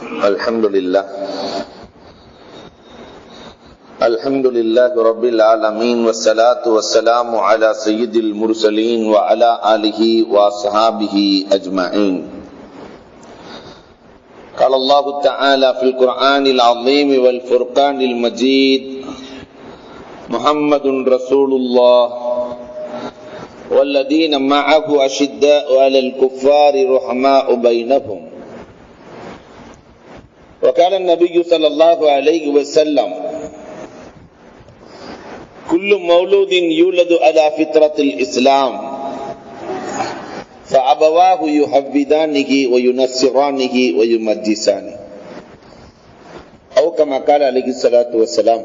الحمد لله رب العالمين والصلاة والسلام على سيد المرسلين وعلى آله وصحابه أجمعين. قال الله تعالى في القرآن العظيم والفرقان المجيد: محمد رسول الله والذين معه أشداء على الكفار رحماء بينهم. وقال النبي صلى الله عليه وسلم: كل مولود يولد على فطرة الإسلام فأبواه يحودانه وينصرانه ويمجسانه، أو كما قال عليه الصلاة والسلام.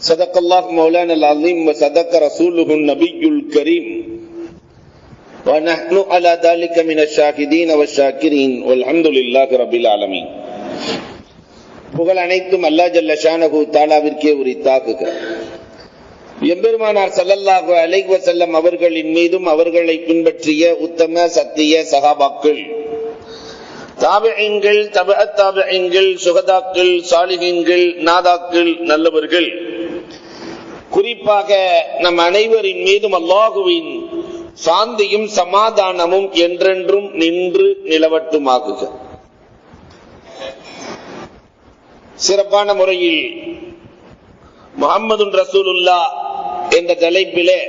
صدق الله مولانا العظيم وصدق رسوله النبي الكريم، ونحن على ذلك من الشاهدين والشاكرين والحمد لله رب العالمين. புகழ் அனைத்தும் அல்லாஹ் ஜல்ல ஷானஹு தஆலாவிற்கே உரித்தாகுக. எம்பெருமானார் ஸல்லல்லாஹு அலைஹி வஸல்லம் அவர்களின் மீதும் அவர்களை பின்பற்றிய உத்தம சத்திய சஹாபாக்கள், தாபிஈன்கள், தபஅத் தாபிஈன்கள், சுஹதாக்கள், சாலிஹீன்கள், நாதாக்கள், நல்லவர்கள், குறிப்பாக நம் அனைவரின் மீதும் அல்லாஹுவின் சாந்தியும் சமாதானமும் என்றென்றும் நின்று நிலவட்டுமாகுக. சிறப்பான முறையில் முஹம்மதுன் ரசூலுல்லாஹ் என்ற தலைப்பிலே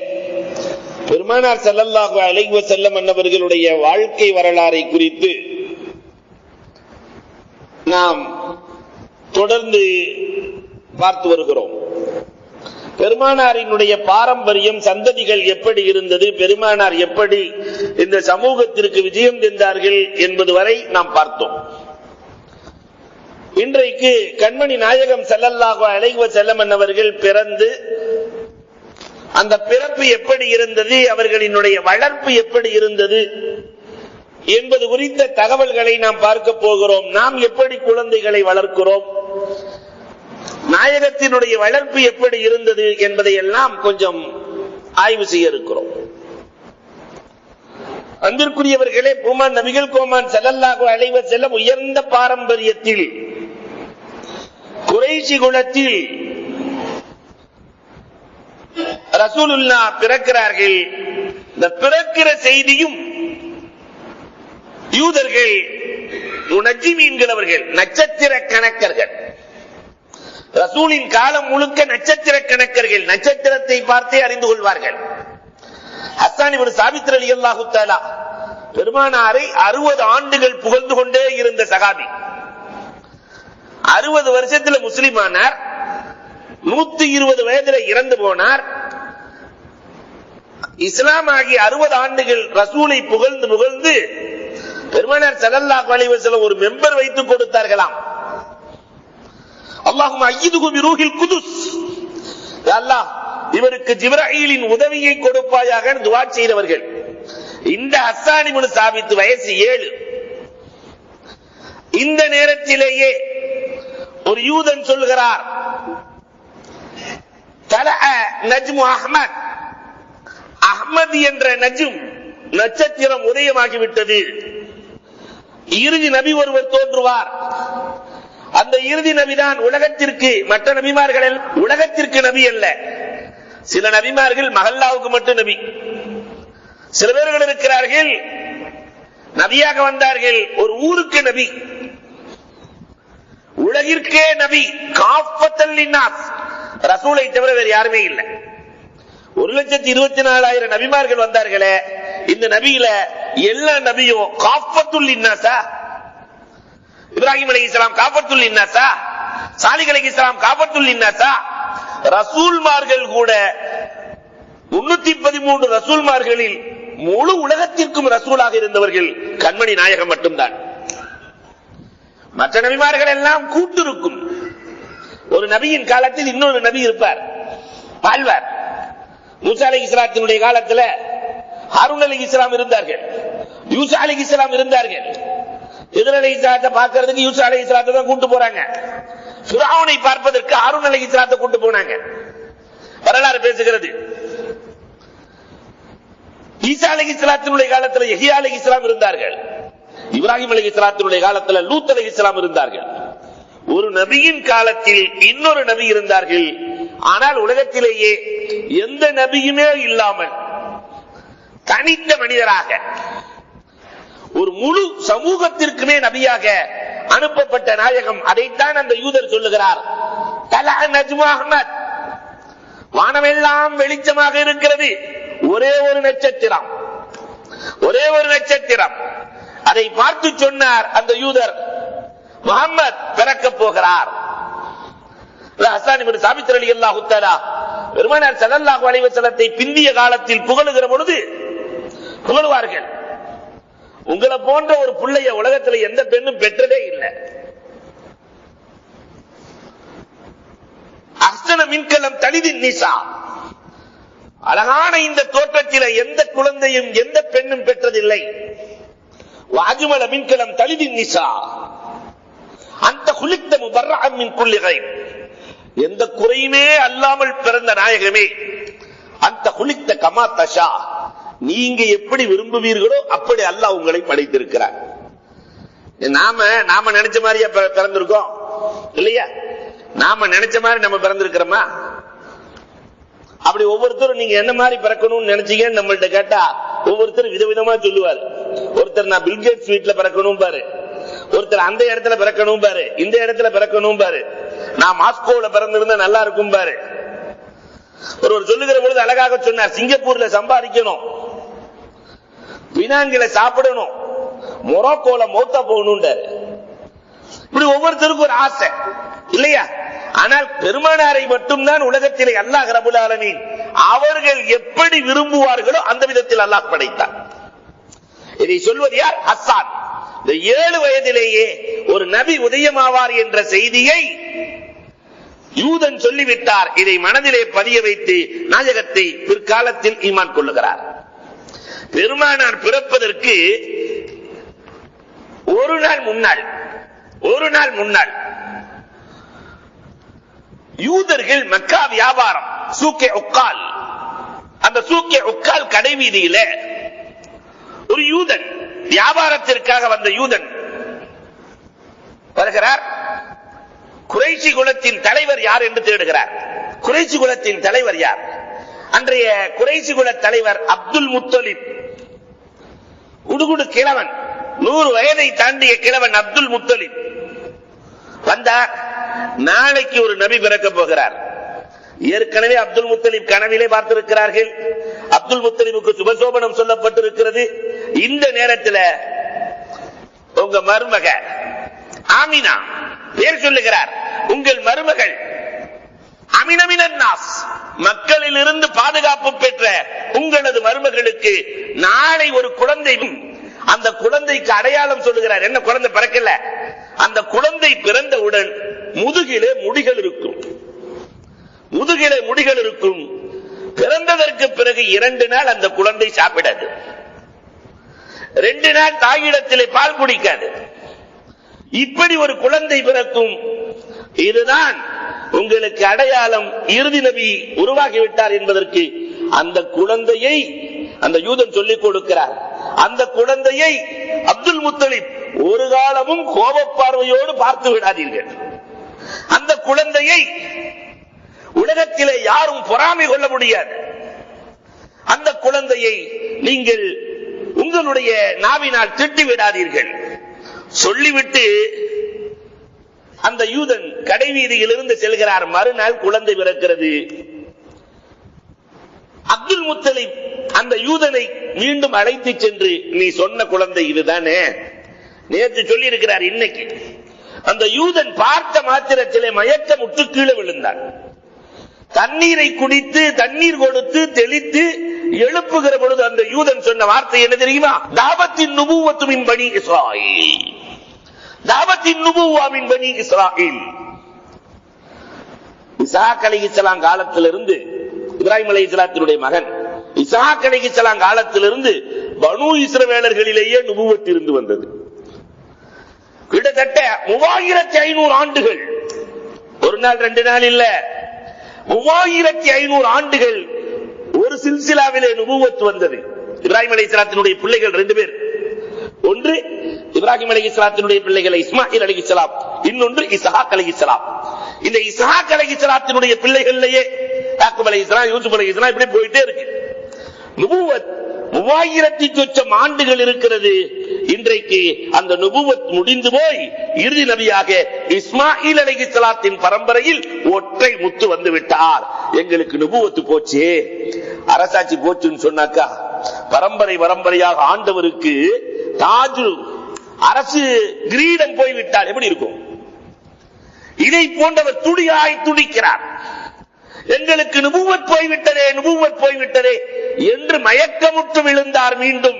பெருமானார் ஸல்லல்லாஹு அலைஹி வஸல்லம் அன்னவர்களுடைய வாழ்க்கை வரலாறை குறித்து நாம் தொடர்ந்து பார்த்து வருகிறோம். பெருமானாரினுடைய பாரம்பரியம், சந்ததிகள் எப்படி இருந்தது, பெருமானார் எப்படி இந்த சமூகத்திற்கு விஜயம் தந்தார்கள் என்பது வரை நாம் பார்த்தோம். இன்றைக்கு கண்மணி நாயகம் ஸல்லல்லாஹு அலைஹி வஸல்லம் அவர்கள் பிறந்து அந்த பிறப்பு எப்படி இருந்தது, அவர்களினுடைய வளர்ப்பு எப்படி இருந்தது என்பது குறித்த தகவல்களை நாம் பார்க்க போகிறோம். நாம் எப்படி குழந்தைகளை வளர்க்கிறோம், நாயகத்தினுடைய வளர்ப்பு எப்படி இருந்தது என்பதை எல்லாம் கொஞ்சம் ஆய்வு செய்ய இருக்கிறோம். அன்பிற்குரியவர்களே, பூமான் நபிகள் கோமான் ஸல்லல்லாஹு அலைஹி வஸல்லம் உயர்ந்த பாரம்பரியத்தில், குறைஷி குலத்தில் ரசூலுல்லாஹ் பிறக்கிறார்கள். இந்த பிறக்கிற செய்தியும் யூதர்கள் முனஜ்ஜிமீன்களவர்கள், நட்சத்திர கணக்கர்கள், ரசூலின் காலம் முழுக்க நட்சத்திர கணக்கர்கள், நட்சத்திரத்தை பார்த்தே அறிந்து கொள்வார்கள். ஹஸ்ஸான் இப்னு சாபித் ரலியல்லாஹு தஆலா பெருமானாரை 60 ஆண்டுகள் புகழ்ந்து கொண்டே இருந்த சகாபி. 60 வருஷத்துல முஸ்லிமானார், 120 வயதுல இறந்து போனார். இஸ்லாம் ஆகிய 60 ஆண்டுகள் ரசூலை புகழ்ந்து புகழ்ந்து பெருமானார் ஸல்லல்லாஹு அலைஹி வஸல்லம் ஒரு மெம்பர் வைத்து கொடுத்தார்களாம். அல்லாஹும்ம அய்யிதுஹு பிரூஹில் குதுஸ், யா அல்லாஹ் இவருக்கு ஜிப்ரீலின் உதவியை கொடுப்பாயாக துஆ செய்தவர்கள். இந்த ஹஸ்ஸான் இப்னு சாபித் வயசு 7. இந்த நேரத்திலேயே ஒரு யூதன் சொல்கிறார், தலஅ நஜ்மு அஹ்மத், அஹ்மத் என்ற நஜ்ம் நட்சத்திரம் உதயமாகிவிட்டது. இறுதி நபி ஒருவர் தோன்றுவார். அந்த இறுதி நபிதான் உலகத்திற்கு, மற்ற நபிமார்கள் உலகத்திற்கு நபி அல்ல. சில நபிமார்கள் மஹல்லாவுக்கு மட்டும் நபி. சில பேர்கள் இருக்கிறார்கள் நபியாக வந்தார்கள், ஒரு ஊருக்கு நபி, உலகிற்கே நபி. காஃபத்தல் லின்னாஸ், ரசூலை தவிர வேறு யாருமே இல்லை. 1,24,000 நபிமார்கள் வந்தார்களே, இந்த நபியில எல்லா நபியும் காஃபத்துல் லின்னாஸா? இப்ராஹிம் அலைஹிஸ்ஸலாம் காஃபத்துல் லின்னாஸா? சாலிஹ் அலைஹிஸ்ஸலாம் காஃபத்துல் லின்னாஸா? ரசூல்மார்கள் கூட 313 ரசூல்மார்களில் முழு உலகத்திற்கும் ரசூலாக இருந்தவர்கள் கண்மணி நாயகம் மட்டும்தான். மற்ற நபிமார்கள் எல்லாம் கூட்டு இருக்கும். ஒரு நபியின் காலத்தில் இன்னொரு நபி இருப்பார், வாழ்வார். மூசா அலைஹிஸ்ஸலாத்தினுடைய காலத்தில் ஹாரூன் அலைஹிஸ்ஸலாம் இருந்தார்கள், யூசா அலைஹிஸ்ஸலாம் இருந்தார்கள். ஹிதர் அலைஹிஸ்ஸலாத்தை பார்க்கிறதுக்கு யூசா அலைஹிஸ்ஸலாத்தை தான் கூட்டு போறாங்க. ஃபிரௌனை பார்ப்பதற்கு ஹாரூன் அலைஹிஸ்ஸலாத்தை கூட்டு போனாங்க. வரலாறு பேசுகிறது. ஈசா அலைஹிஸ்ஸலாத்தினுடைய காலத்தில் யஹ்யா அலைஹிஸ்ஸலாம் இருந்தார்கள். இப்ராஹிம் அலைஹிஸ்ஸலாத்துடைய காலத்தில் லூத் அலைஹிஸ்ஸலாம் இருந்தார்கள். ஒரு நபியின் காலத்தில் இன்னொரு நபி இருந்தார்கள். ஆனால் உலகத்திலேயே எந்த நபியுமே இல்லாமல் தனித்த மனிதராக ஒரு முழு சமூகத்திற்குமே நபியாக அனுப்பப்பட்ட நாயகம். அதைத்தான் அந்த யூதர் சொல்லுகிறார், தலா நஜ்மு அஹ்மத், வானமெல்லாம் வெளிச்சமாக இருக்கிறது, ஒரே ஒரு நட்சத்திரம், ஒரே ஒரு நட்சத்திரம். அதை பார்த்து சொன்னார் அந்த யூதர், முஹம்மத் பிறக்கப் போகிறார். ஹஸ்ஸான் இப்னு சாபித் ரலியல்லாஹு தஆலா பெருமானார் ஸல்லல்லாஹு அலைஹி வஸல்லத்தை பிந்திய காலத்தில் புகழுகிற பொழுது புகழுவார்கள், உங்களை போன்ற ஒரு பிள்ளைய உலகத்தில் எந்த பெண்ணும் பெற்றதே இல்லை. அஹ்ஸன மின்கலம் தலிதின் நிசா, அழகான இந்த தோற்றத்தில் எந்த குழந்தையும் எந்த பெண்ணும் பெற்றதில்லை. வாஜ்மல மின்கலம் தலிதின் நிசா அந்த குலிக்த முபர்ரஅன் மின் குல்லி கைப், எந்த குறையுமே அல்லாமல் பிறந்த நாயகமே, அந்த குலிக்த கமா தஷா, நீங்க எப்படி விரும்புவீர்களோ அப்படி அல்லாஹ் உங்களை படைத்திருக்கிறார். நாம நினைச்ச மாதிரியா பிறந்திருக்கோம் இல்லையா? நாம நினைச்ச மாதிரி நம்ம பிறந்திருக்கிறோமா? அப்படி ஒவ்வொருத்தரும் நீங்க என்ன மாதிரி பிறக்கணும்னு நினைச்சீங்கன்னு நம்மள்ட்ட கேட்டா ஒவ்வொருத்தரும் விதவிதமா சொல்லுவாரு. ஒருத்தர் நான் பில்கேட்ஸ் வீட்டுல பிறக்கணும் பாரு, ஒருத்தர் அந்த இடத்துல பிறக்கணும் பாரு, இந்த இடத்துல பிறக்கணும் பாரு, நான் மாஸ்கோல பிறந்திருந்தா நல்லா இருக்கும் பாரு. ஒருவர் சொல்லுகிற பொழுது அழகாக சொன்னார், சிங்கப்பூர்ல சம்பாதிக்கணும், பினாங்கில சாப்பிடணும், மொரோக்கோல மௌத்தா போகணும். இப்படி ஒவ்வொருத்தருக்கும் ஒரு ஆசை இல்லையா? ஆனால் பெருமானாரை மட்டும்தான் உலகத்திலே அல்லாஹ் ரப்பல் ஆலமீன் அவர்கள் எப்படி விரும்புவார்களோ அந்த விதத்தில் அல்லாஹ் படைத்தார். இதை சொல்வது யார்? ஹஸ்ஸான். இந்த 7 வயதிலேயே ஒரு நபி உதயமாவார் என்ற செய்தியை யூதன் சொல்லிவிட்டார். இதை மனதிலே பதிய வைத்து நாயகத்தை பிற்காலத்தில் ஈமான் கொள்ளுகிறார். பெருமானார் பிறப்பதற்கு ஒரு நாள் முன்னாள் யூதர்கள் மக்கா வியாபாரம் சூக்கே உக்கால், அந்த சூக்கே உக்கால் கடை வீதியில ஒரு யூதன், வியாபாரத்திற்காக வந்த யூதன் வருகிறார். குறைஷி குலத்தின் தலைவர் யார் என்று தேடுகிறார். குறைஷி குலத்தின் தலைவர் யார்? அன்றைய குறைஷி குல தலைவர் அப்துல் முத்தலிப், உடுகுடு கிழவன், 100 வயதை தாண்டிய கிழவன் அப்துல் முத்தலிப் வந்தார். நாளைக்கு ஒரு நபி பிறக்க போகிறார். ஏற்கனவே அப்துல் முத்தலிப் கனவிலே பார்த்திருக்கிறார்கள். அப்துல் முத்தலிபுக்கு சுபசோபனம் சொல்லப்பட்டிருக்கிறது. இந்த நேரத்தில் உங்க மருமக ஆமினா பேர் சொல்லுகிறார், உங்கள் மருமகள் அமினமினன்னாஸ், மக்களிலிருந்து பாதுகாப்பு பெற்ற உங்களது மருமகளுக்கு நாளை ஒரு குழந்தை, அந்த குழந்தைக்கு அடையாளம் சொல்லுகிறார். என்ன குழந்தை பிறக்கல, அந்த குழந்தை பிறந்தவுடன் முதுகிலே முடிகள் இருக்கும், முதுகிலே முடிகள் இருக்கும். பிறந்ததற்கு பிறகு 2 நாள் அந்த குழந்தை சாப்பிடாது, 2 நாள் தாயிடத்திலே பால் குடிக்காது. இப்படி ஒரு குழந்தை பிறக்கும். இதுதான் உங்களுக்கு அடையாளம், இறுதி நபி உருவாகிவிட்டார் என்பதற்கு அந்த குழந்தையை அந்த யூதன் சொல்லிக் கொடுக்கிறார். அந்த குழந்தையை அப்துல் முத்தலிப் ஒரு காலமும் கோபப்பார்வையோடு பார்த்து விடாதீர்கள். அந்த குழந்தையை உலகத்திலே யாரும் பொறாமை கொள்ள முடியாது. அந்த குழந்தையை நீங்கள் உங்களுடைய நாவினால் திட்டி விடாதீர்கள். சொல்லிவிட்டு அந்த யூதன் கடைவீதியில் இருந்து செல்கிறார். மறுநாள் குழந்தை பிறக்கிறது. அப்துல் முத்தலிப் அந்த யூதனை மீண்டும் அழைத்து சென்று, நீ சொன்ன குழந்தை இதுதானே, நேற்று சொல்லி இருக்கிறார், இன்னைக்கு. அந்த யூதன் பார்த்த மாத்திரத்திலே மயக்கமுற்று கீழே விழுந்தான். தண்ணீரை குடித்து தண்ணீர் கொடுத்து தெளித்து எழுப்புகிற பொழுது அந்த யூதன் சொன்ன வார்த்தை என்ன தெரியுமா? தாவத்தின் நுபுவத்து மின் பனி இஸ்ராயீல், தாவத்தின் நுபுவா மின் பனி இஸ்ராயீல். இஸ்ஹாக் அலைஹிஸ்ஸலாம் காலத்திலிருந்து, இப்ராஹிம் அலைஹிஸ்ஸலாத்தினுடைய மகன் இஸ்ஹாக் அலைஹிஸ்ஸலாம் காலத்திலிருந்து பனு இஸ்ரவேலர்களிலேயே நுபுவத் இருந்து வந்தது. கிட்டத்தட்ட 3500 ஆண்டுகள், ஒரு நாள் 2 நாள் இல்ல, 3500 ஆண்டுகள் ஒரு சில்சிலாவிலே நுபுவத் வந்தது. இப்ராஹிம் அலைஹிஸ்ஸலாத்தினுடைய பிள்ளைகள் 2 பேர். ஒன்று இப்ராஹிம் அலைஹிஸ்ஸலாத்தினுடைய பிள்ளைகளை இஸ்மாயில் அலைஹிஸ்ஸலாம், இன்னொன்று இஸ்ஹாக் அலைஹிஸ்ஸலாம். இந்த இஸ்ஹாக் அலைஹிஸ்ஸலாத்தினுடைய பிள்ளைகளிலேயே யாக்கூப் அலைஹிஸ்ஸலாம், யூசுப் அலைஹிஸ்ஸலாம் இப்படி போயிட்டே இருக்கு. நுபுவத் 3000 சொச்சம் ஆண்டுகள் இருக்கிறது. இன்றைக்கு அந்த நுபுவத் முடிந்து போய் இறுதி நபியாக இஸ்மாயில் அலைஹிஸ்ஸலாத்தின் பரம்பரையில் ஒற்றை முத்து வந்து விட்டார். எங்களுக்கு நுபுவத்து போச்சு, அரசாட்சி போச்சுன்னு சொன்னாக்கா, பரம்பரை பரம்பரையாக ஆண்டவருக்கு தாஜு அரசு கிரீடம் போய்விட்டால் எப்படி இருக்கும்? இதை போன்றவர் துடியாய் துடிக்கிறார். எங்களுக்கு நுபுவத் போய்விட்டதே, நுபுவத் போய்விட்டதே என்று மயக்கமுற்று விழுந்தார் மீண்டும்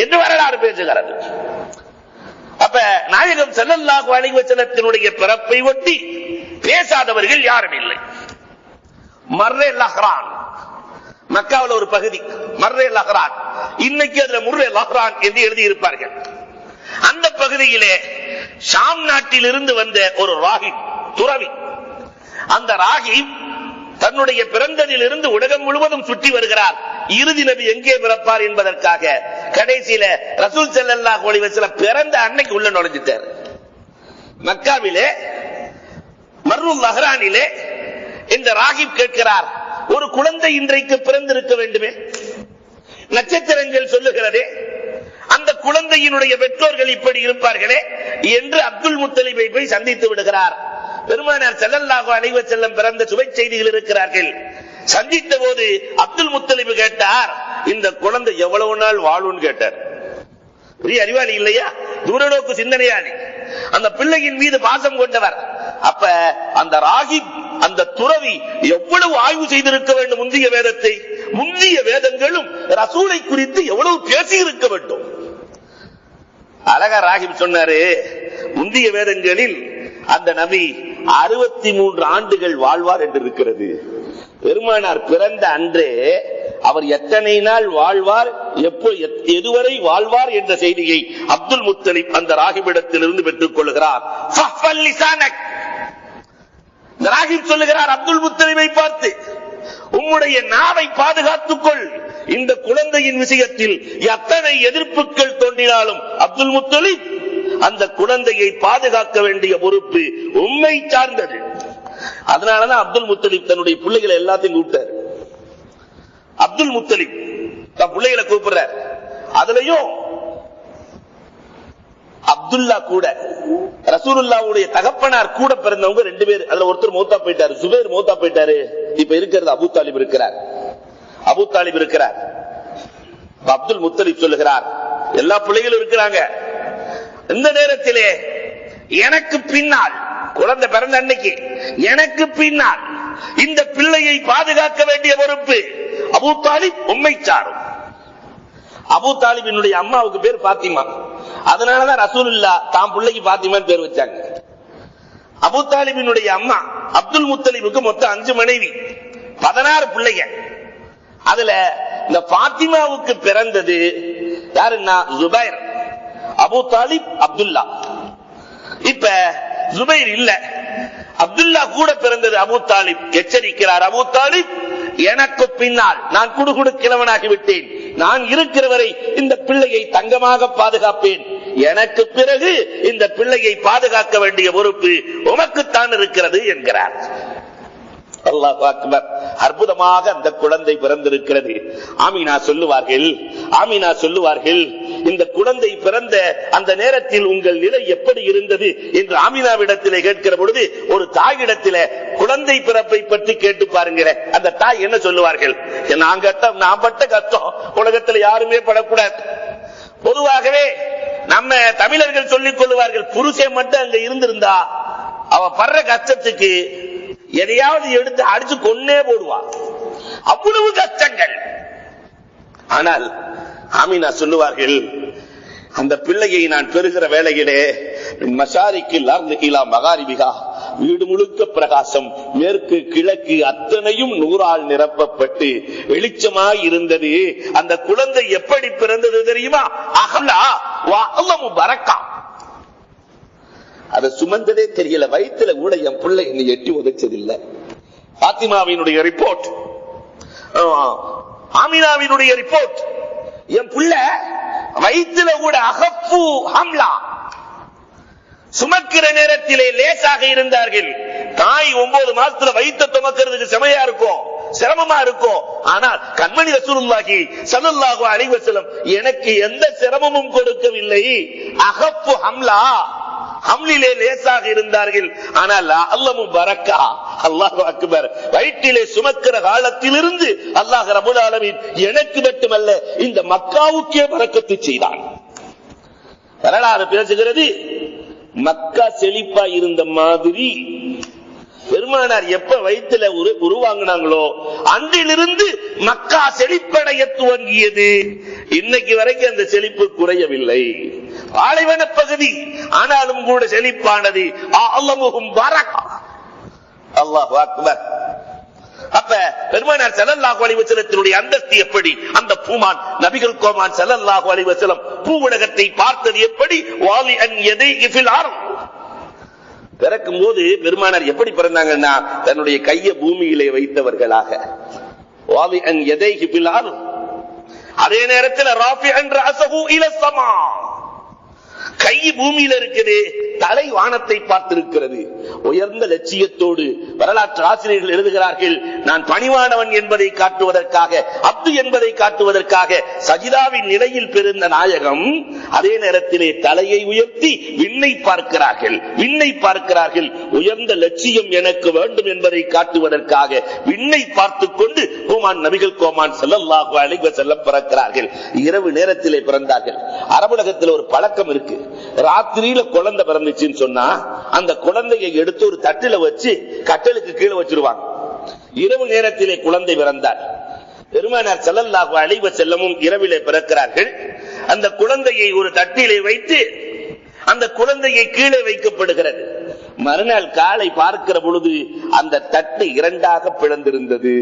என்று வரலாறு பேசுகிறது. அப்ப நாயகம் ஸல்லல்லாஹு அலைஹி வஸல்லத்தினுடைய பிறப்பை ஒட்டி பேசாதவர்கள் யாரும் இல்லை. மர்ரே லஹ்ரான், மக்காவில் ஒரு பகுதி மர்ரே லஹ்ரான், இன்னைக்கு அதுல முர்ரே லஹ்ரான் என்று எழுதி இருப்பார்கள். அந்த பகுதியிலே ஷாம் நாட்டில் இருந்து வந்த ஒரு ராஹிப் துறவி, அந்த ராஹிப் தன்னுடைய பிறந்ததில் இருந்து உலகம் முழுவதும் சுற்றி வருகிறார். இறுதி நபி எங்கே பிறப்பார் என்பதற்காக கடைசியில ரசூல் ஸல்லல்லாஹு அலைஹி வஸல்லம் பிறந்த அன்னைக்கு உள்ள நுழைஞ்சிட்டார். மக்காவிலே மர்ருல் லஹ்ரானிலே இந்த ராஹிப் கேட்கிறார், ஒரு குழந்தை இன்றைக்கு பிறந்திருக்க வேண்டுமே, நட்சத்திரங்கள் சொல்லுகிறதே, அந்த குழந்தையினுடைய பெற்றோர்கள் இப்படி இருப்பார்களே என்று அப்துல் முத்தலிபை போய் சந்தித்து விடுகிறார். பெருமானார் ஸல்லல்லாஹு அலைஹி வஸல்லம் பிறந்த சுப செய்திகள் இருக்கிறார்கள். சந்தித்த போது அப்துல் முத்தலிப் கேட்டார், இந்த குழந்தை எவ்வளவு நாள் வாழும் கேட்டார். பெரிய அறிவாளி இல்லையா, தூரநோக்கு சிந்தனையாளி, அந்த பிள்ளையின் மீது பாசம் கொண்டவர். அப்ப அந்த ராகிப், அந்த துறவி எவ்வளவு ஆய்வு செய்திருக்க வேண்டும் முந்திய வேதத்தை, முந்திய வேதங்களும் ரசூலை குறித்து எவ்வளவு பேசி இருக்க வேண்டும். அழகா ராகிப் சொன்னாரு, முந்திய வேதங்களில் அந்த நபி 63 ஆண்டுகள் வாழ்வார் என்று இருக்கிறது. பெருமானார் பிறந்த அன்றே அவர் எத்தனை நாள் வாழ்வார், எதுவரை வாழ்வார் என்ற செய்தியை அப்துல் முத்தலிப் அந்த ராகிபிடத்திலிருந்து பெற்றுக் கொள்கிறார். ராகிப் சொல்லுகிறார் அப்துல் முத்தலிபை பார்த்து, உம்முடைய நாவை பாதுகாத்துக்கொள். இந்த குழந்தையின் விஷயத்தில் எத்தனை எதிர்ப்புகள் தோன்றினாலும் அப்துல் முத்தலிப் அந்த குழந்தையை பாதுகாக்க வேண்டிய பொறுப்பு உம்மை சார்ந்தது. அதனாலதான் அப்துல் முத்தலிப் தன்னுடைய பிள்ளைகளை எல்லாத்தையும் கூப்பிட்டார். அப்துல் முத்தலிப் தன் பிள்ளைகளை கூப்பிடுறார். அதுலயும் அப்துல்லா கூட, ரசூலுல்லாவுடைய தகப்பனார் கூட பிறந்தவங்க 2 பேர். அதுல ஒருத்தர் மௌத்தா போயிட்டாரு, சுபைர் மௌத்தா போயிட்டாரு. இப்ப இருக்கிறது அபூ தாலிப் இருக்கிறார். அபூ தாலிப் இருக்கிறார். அப்துல் முத்தலிப் சொல்லுகிறார், எல்லா பிள்ளைகளும் இருக்கிறாங்க, இந்த நேரத்திலே எனக்கு பின்னால், குழந்தை பிறந்த அன்னைக்கு எனக்கு பின்னால் இந்த பிள்ளையை பாதுகாக்க வேண்டிய பொறுப்பு அபூ தாலிப் உம்மை சாரும். அபூ தாலிபினுடைய அம்மாவுக்கு பேர் பாத்திமா. அதனாலதான் ரசூலுல்லாஹ் தாம் பிள்ளைக்கு பாத்திமான்னு பேர் வச்சாங்க. அபூ தாலிபினுடைய அம்மா அப்துல் முத்தலிபுக்கு மொத்தம் 5 மனைவி, 16 பிள்ளைங்க. அதுல இந்த பாத்திமாவுக்கு பிறந்தது யாருன்னா ஜுபைர், அபூ தாலிப், அப்துல்லா. இப்ப ஜுபைர் இல்ல, அப்துல்லா கூட பிறந்தது அபூ தாலிப். எச்சரிக்கிறார், அபூ தாலிப் எனக்கு பின்னால் நான் குடுகுடு கிழவனாகி விட்டேன், நான் இருக்கிற வரை இந்த பிள்ளையை தங்கமாக பாதுகாப்பேன், எனக்கு பிறகு இந்த பிள்ளையை பாதுகாக்க வேண்டிய பொறுப்பு உமக்குத்தான் இருக்கிறது என்கிறார். அல்லாஹ் அக்பர். அற்புதமாக அந்த குழந்தை பிறந்திருக்கிறது. ஆமினா சொல்லுவார்கள், ஆமினா சொல்லுவார்கள், இந்த குழந்தை பிறந்த அந்த நேரத்தில் உங்கள் நிலை எப்படி இருந்தது என்று ஆமினாவிடத்திலே கேட்கிற பொழுது, ஒரு தாயிடத்திலே குழந்தை பிறப்பை பற்றி கேட்டு பாருங்க, அந்த தாய் என்ன சொல்லுவார்கள், நான் பட்ட கஷ்டம் உலகத்தில் யாருமே படக்கூடாது. பொதுவாகவே நம்ம தமிழர்கள் சொல்லிக் கொள்வார்கள், புருஷன் மட்டும் அங்க இருந்திருந்தா அவ படுற கஷ்டத்துக்கு எதையாவது எடுத்து அடிச்சு கொன்னே போடுவான், அவ்வளவு கஷ்டங்கள். ஆனால் ஆமினா சொல்லுவார்கள், அந்த பிள்ளையை நான் பெறுகிற வேளையிலே மஷாரிக்கில் மகாரிபிகா, வீடு முழுக்க பிரகாசம், மேற்கு கிழக்கு அத்தனையும் நூறால் நிரப்பப்பட்டு வெளிச்சமாய் இருந்தது. அந்த குழந்தை எப்படி பிறந்தது தெரியுமா? அகலா வஅலமு பரக்கா. அதை சுமந்ததே தெரியல, வயிற்றுல கூட என் பிள்ளை என்னை எட்டி உதைச்சதில்லை. பாத்திமாவினுடைய ரிப்போர்ட், ஆமினாவினுடைய ரிப்போர்ட், என் பிள்ளை வயிற்றுல கூட அகப்பு ஹம்லா, சுமக்கிற நேரத்திலே லேசாக இருந்தார்கள். தாய் 9 மாசத்துல வயிற்று சுமக்கிறதுக்கு செமையா இருக்கும், சிரமமா இருக்கும். ஆனால் கண்மணி ரசூலுல்லாஹி ஸல்லல்லாஹு அலைஹி வஸல்லம் எனக்கு எந்த சிரமமும் கொடுக்கவில்லை. அகப்பு ஹம்லா, ஹம்லிலே லேசாக இருந்தார்கள். ஆனால் அல்லமு பரக்கா, அல்லாஹு அக்பர், வயிற்றிலே சுமக்கிற காலத்திலிருந்து அல்லாஹ் ரப்பல் ஆலமீன் எனக்கு மட்டுமல்ல இந்த மக்காவுக்கே பரக்கத்து செய்தான். வரலாறு பேசுகிறது, மக்கா செழிப்பா இருந்த மாதிரி பெருமானார் எப்ப வயிற்றுல உருவாங்கினாங்களோ அன்றிலிருந்து மக்கா செழிப்படைய துவங்கியது. இன்னைக்கு வரைக்கும் அந்த செழிப்பு குறையவில்லை. பாலைவன பகுதி ஆனாலும் கூட செழிப்பானது. அல்லமுஹும் பரக்கா. அல்லாஹு அக்பர். அப்ப பெருமானார் ஸல்லல்லாஹு அலைஹி வஸல்லத்தினுடைய அந்தஸ்து எப்படி? அந்த பூமான் நபிகள் கோமான் ஸல்லல்லாஹு அலைஹி வஸல்லம் பூ உலகத்தை பார்த்தது எப்படி? வாலி அன் யதைஹி ஃபில் அர்த். பிறக்கும் போது பெருமானார் எப்படி பிறந்தாங்கன்னா தன்னுடைய கையை பூமியிலே வைத்தவர்களாக. வாலி அன் யதைஹி ஃபில் அர்த். அதே நேரத்தில் ராஃபிஅன் ரஅஸஹு இல ஸமா. கை பூமியில இருக்குது, தலை வானத்தை பார்த்திருக்கிறது. உயர்ந்த லட்சியத்தோடு வரலாற்று ஆசிரியர்கள் எழுதுகிறார்கள், நான் பணிவானவன் என்பதை காட்டுவதற்காக, அப்து என்பதை காட்டுவதற்காக சஜிதாவின் நிலையில் பிறந்த நாயகம் அதே நேரத்திலே தலையை உயர்த்தி விண்ணை பார்க்கிறார்கள். விண்ணை பார்க்கிறார்கள். உயர்ந்த லட்சியம் எனக்கு வேண்டும் என்பதை காட்டுவதற்காக விண்ணை பார்த்துக் கொண்டு கோமான் நபிகள் கோமான் ஸல்லல்லாஹு அலைஹி வஸல்லம் பிறக்கிறார்கள். இரவு நேரத்திலே பிறந்தார்கள். அரபுலகத்தில் ஒரு பழக்கம் இருக்கு, ராத்திரியில குழந்தை பிறந்துச்சுன்னு சொன்னா அந்த குழந்தையை எடுத்து ஒரு தட்டில வச்சு கட்டலுக்கு கீழே வச்சிருவாங்க. இரவு நேரத்திலே குழந்தை பிறந்தார். பெருமானார் ஸல்லல்லாஹு அலைஹி வஸல்லமும் இரவிலே பிறக்கிறார்கள். அந்த குழந்தையை ஒரு தட்டிலே வைத்து அந்த குழந்தையை கீழே வைக்கப்படுகிறது. மறுநாள் காலை பார்க்கிற பொழுது அந்த தட்டு 2ஆக பிளந்திருந்தது.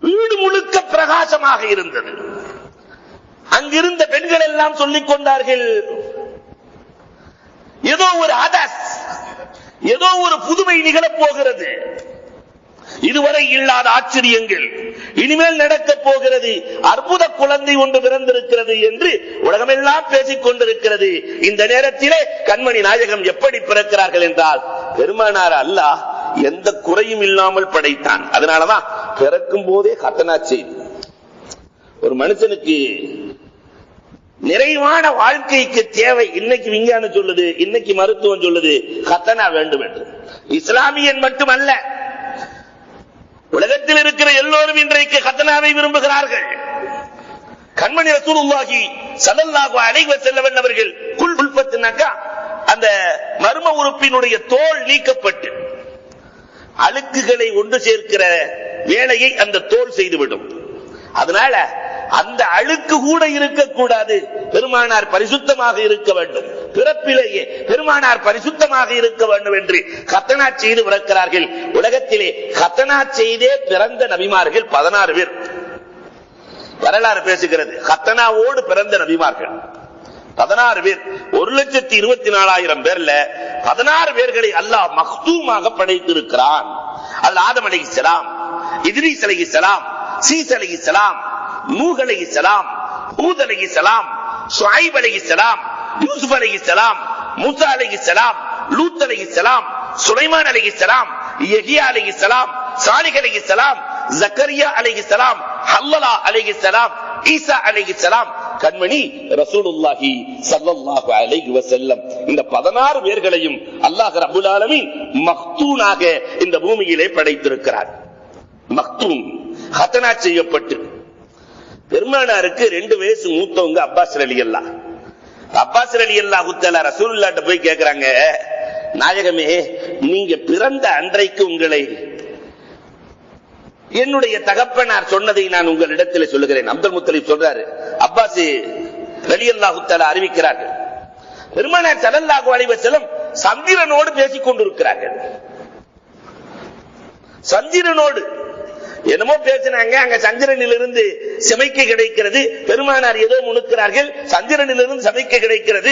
வீடு முழுக்க பிரகாசமாக இருந்தது. அங்கிருந்த பெண்கள் எல்லாம் சொல்லிக் கொண்டார்கள், ஏதோ ஒரு ஹதஸ், ஏதோ ஒரு புதுமை நிகழப் போகிறது, இதுவரை இல்லாத ஆச்சரியங்கள் இனிமேல் நடக்கப் போகிறது, அற்புத குழந்தை ஒன்று பிறந்திருக்கிறது என்று உலகமெல்லாம் பேசிக் கொண்டிருக்கிறது. இந்த நேரத்திலே கண்மணி நாயகம் எப்படி பிறக்கிறார்கள் என்றால், பெருமானார் அல்லாஹ் எந்த குறையும் இல்லாமல் படைத்தான். அதனாலதான் பிறக்கும் போதே கத்தனா செய்தி. ஒரு மனுஷனுக்கு நிறைவான வாழ்க்கைக்கு தேவை. இன்னைக்கு விஞ்ஞானம் சொல்லுது, இன்னைக்கு மருத்துவம் சொல்லுது, கத்தனா வேண்டும் என்று. இஸ்லாமியன் மட்டுமல்ல, உலகத்தில் இருக்கிற எல்லோரும் இன்றைக்கு கத்தனாவை விரும்புகிறார்கள். கண்மணி ரசூலுல்லாஹி ஸல்லல்லாஹு அலைஹி வஸல்லம் அவர்கள் குல்பத்துனாக்கா அந்த மர்ம உறுப்பினுடைய தோல் நீக்கப்பட்டு அழுக்குகளை ஒன்று சேர்க்கிற வேலையை அந்த தோல் செய்துவிடும். அதனால அந்த அழுக்கு கூட இருக்கக்கூடாது, பெருமானார் பரிசுத்தமாக இருக்க வேண்டும், பிறப்பிலேயே பெருமானார் பரிசுத்தமாக இருக்க வேண்டும் என்று கத்தனா செய்து பிறக்கிறார்கள். உலகத்திலே கத்தனா செய்தே பிறந்த நபிமார்கள் 16 பேர். வரலாறு பேசுகிறது, கத்தனாவோடு பிறந்த நபிமார்கள் 16 பேர். 1,24,000 பேர்ல 16 பேர்களை அல்லாஹ் மக்தூமாக படைத்திருக்கிறான். அதில் ஆதம் அலைஹிஸ்ஸலாம், இத்ரீஸ் அலைஹிஸ்ஸலாம், சீஸ் அலைஹிஸ்ஸலாம், நூஹ் அலைஹிஸ்ஸலாம், ஹூத் அலைஹிஸ்ஸலாம், ஷுஐப் அலைஹிஸ்ஸலாம், யூசுப் அலைஹிஸ்ஸலாம், மூசா அலைஹிஸ்ஸலாம், லூத் அலைஹிஸ்ஸலாம், சுலைமான் அலைஹிஸ்ஸலாம், யஹ்யா அலைஹிஸ்ஸலாம், சாலிஹ் அலைஹிஸ்ஸலாம், ஜக்கரியா அலைஹிஸ்ஸலாம், ஹல்லலா அலைஹிஸ்ஸலாம், ஈசா அலைஹிஸ்ஸலாம். கண்மணி ரசூலுல்லாஹி ஸல்லல்லாஹு அலைஹி வஸல்லம் இந்த 16 பேர்களையும் அல்லாஹ் ரப்பல் ஆலமீன் மக்தூனாக இந்த பூமியிலே படைத்திருக்கிறார். மக்தூன் ஹதனா செய்யப்பட்டு பெருமானாருக்கு 2 வயசு மூத்தவங்க அப்பாஸ் ரலியல்லாஹ். அப்பாஸ் ரலியல்லாஹு தஆலா ரசூலுல்லாஹ்ட்ட போய் கேக்குறாங்க, நாயகமே, நீங்க பிறந்த அன்றைக்கு உங்களை என்னுடைய தகப்பனார் சொன்னதை நான் உங்களிடத்தில் சொல்லுகிறேன். அப்துல் முத்தலிப் சொல்றாரு, அப்பாஸ் ரலியல்லாஹு தஆலா அறிவிக்கிறார்கள், பெருமானார் ஸல்லல்லாஹு அலைஹி வஸல்லம் சந்திரனோடு பேசிக் கொண்டிருக்கிறார்கள். சந்திரனோடு என்னமோ பேசினாங்க. அங்க சந்திரனிலிருந்து சமைக்க கிடைக்கிறது. பெருமானார் ஏதோ முணுக்கிறார்கள், சந்திரனிலிருந்து சமைக்க கிடைக்கிறது.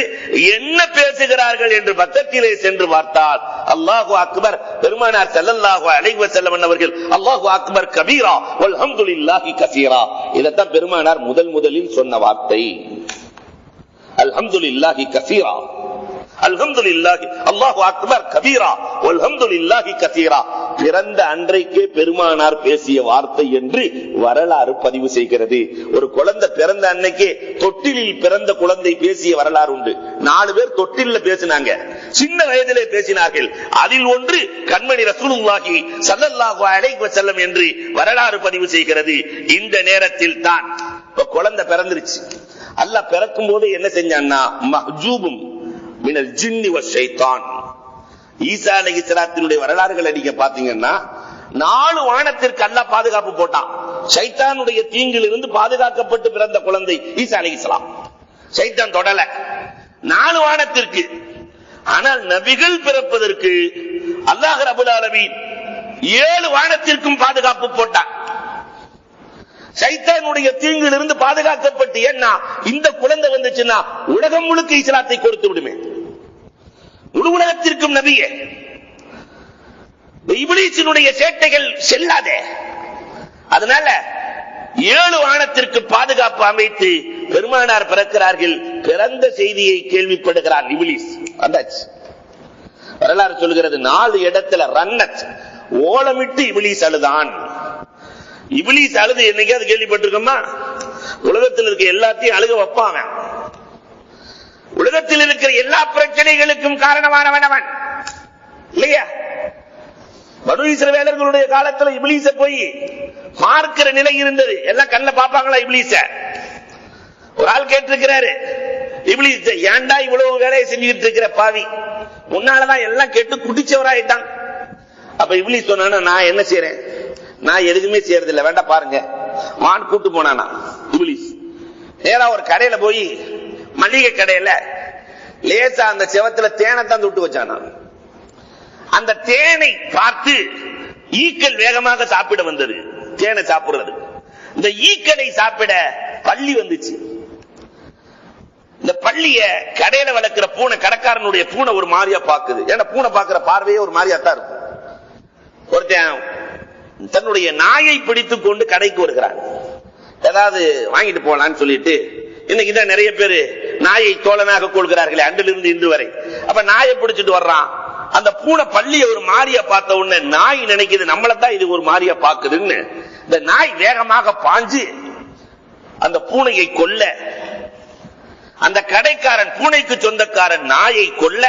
என்ன பேசுகிறார்கள் என்று பக்கத்திலே சென்று பார்த்தால் அல்லாஹு அக்பர், பெருமானார் ஸல்லல்லாஹு அலைஹி வஸல்லம் அவர்கள் அல்லாஹு அக்பர் கபீரா வல்ஹம்துலில்லாஹி கஸீரா. இதத்தான் பெருமானார் முதலில் சொன்ன வார்த்தை, அல்ஹம்துலில்லாஹி கஸீரா. அல்ஹம்துலில்லாஹி அல்லாஹு அக்பர் கபீரா வல்ஹம்துலில்லாஹி கதீரா. பிறந்த அன்றைக்கே பெருமானார் பேசிய வார்த்தை என்று வரலாறு பதிவு செய்கிறது. ஒரு குழந்தை பிறந்த அன்னைக்கே தொட்டிலில் பிறந்த குழந்தை பேசிய வரலாறு உண்டு. 4 பேர் தொட்டில்ல பேசினாங்க, சின்ன வயதிலே பேசினார்கள். அதில் ஒன்று கண்மணி ரசூலுல்லாஹி ஸல்லல்லாஹு அலைஹி வஸல்லம் என்று வரலாறு பதிவு செய்கிறது. இந்த நேரத்தில் தான் குழந்தை பிறந்துருச்சு. அல்லாஹ் பிறக்கும் போது என்ன செஞ்சான்னா, மஹ்ஜூபும் மினல் ஜின்னி வஷைத்தான். ஈசா அலைஹிஸ்ஸலாத்தினுடைய வரலாறுகளை நீங்க பாத்தீங்கன்னா 4 வானத்திற்கு அல்லாஹ் பாதுகாப்பு போட்டான். ஷைத்தானுடைய தீங்கிலிருந்து பாதுகாக்கப்பட்டு பிறந்த குழந்தை ஈசா அலைஹிஸ்ஸலாம். ஷைத்தான் தொடல 4 வானத்திற்கு. ஆனால் நபிகள் பிறப்பதற்கு அல்லாஹ் ரப்பல் ஆலமீன் 7 வானத்திற்கும் பாதுகாப்பு போட்டான். ஷைத்தானுடைய தீங்கிலிருந்து பாதுகாக்கப்பட்டு, ஏன்னா இந்த குழந்தை வந்துச்சுன்னா உலகம் முழுக்க இஸ்லாத்தை கொடுத்து விடுமே, முழு உலகத்திற்கும் நபியே. இப்லீஸினுடைய சேட்டைகள் செல்லாதே. அதனால 7 வானத்திற்கு பாதுகாப்பு அமைத்து பெருமானார் பிறக்கிறார்கள். பிறந்த செய்தியை கேள்விப்படுகிறார் இப்லீஸ். அந்தாச்சு வரலாறு சொல்கிறது. 4 இடத்துல ரன்னத் ஓலமிட்டு இப்லீஸ் அழுதான். இப்லீஸ் அழுது என்னைக்காவது கேள்விப்பட்டிருக்கோமா? உலகத்தில் இருக்க எல்லாத்தையும் அழுக வைப்பான். உலகத்தில் இருக்கிற எல்லா பிரச்சனைகளுக்கும் காரணமானவன் அவன் இல்லையா? பனு இஸ்ரவேலர்களுடைய காலத்துல இப்லீஸ போய் பார்க்கிற நிலை இருந்தது. எல்லாம் கண்ணில் பாப்பாங்களா இப்லீஸ? ஒரு ஆள் கேட்டிருக்கிறாரு, இப்லீஸ் ஏன்டா இவ்வளவு வேலையை செஞ்சுக்கிட்டு இருக்கிற பாவி, முன்னாலதான் எல்லாம் கேட்டு குடிச்சவராயிட்டான். அப்ப இப்லீஸ் சொன்னா, நான் என்ன செய்யறேன், நான் எதுக்குமே செய்யறதில்லை, வேண்டாம் பாருங்க வான் கூட்டு போனானா இப்லீஸ். நேரா ஒரு கடையில போய் மளிகை கடையில லேசா அந்த செவத்துல தேனை தான் தொட்டு வச்சானா. அந்த தேனை பார்த்து ஈக்கள் வேகமாக சாப்பிட வந்தது. தேனை சாப்பிடுறது, இந்த ஈக்களை சாப்பிட பள்ளி வந்துச்சு. இந்த பள்ளிய கடையில வளர்க்கிற பூனை, கடைக்காரனுடைய பூனை ஒரு மாதிரியா பாக்குது. ஏன்னா பூனை பாக்குற பார்வையே ஒரு மாதிரியா தான் இருக்கும். ஒருத்தன் தன்னுடைய நாயை பிடித்துக் கொண்டு கடைக்கு வருகிறான், ஏதாவது வாங்கிட்டு போலான்னு சொல்லிட்டு. இன்னைக்கு தான் நிறைய பேரு நாயை தோழனாக கொள்கிறார்களே அன்றிலிருந்து இன்று வரை. அப்ப நாயை பிடிச்சிட்டு வர்றான். அந்த பூனை பள்ளிய ஒரு மாரியா பார்த்த உடனே நாய் நினைக்குது நம்மளதான் இது ஒரு மாரியா பாக்குதுன்னு. இந்த நாய் வேகமாக பாஞ்சு அந்த பூனையை கொல்ல, அந்த கடைக்காரன் பூனைக்கு சொந்தக்காரன் நாயை கொல்ல,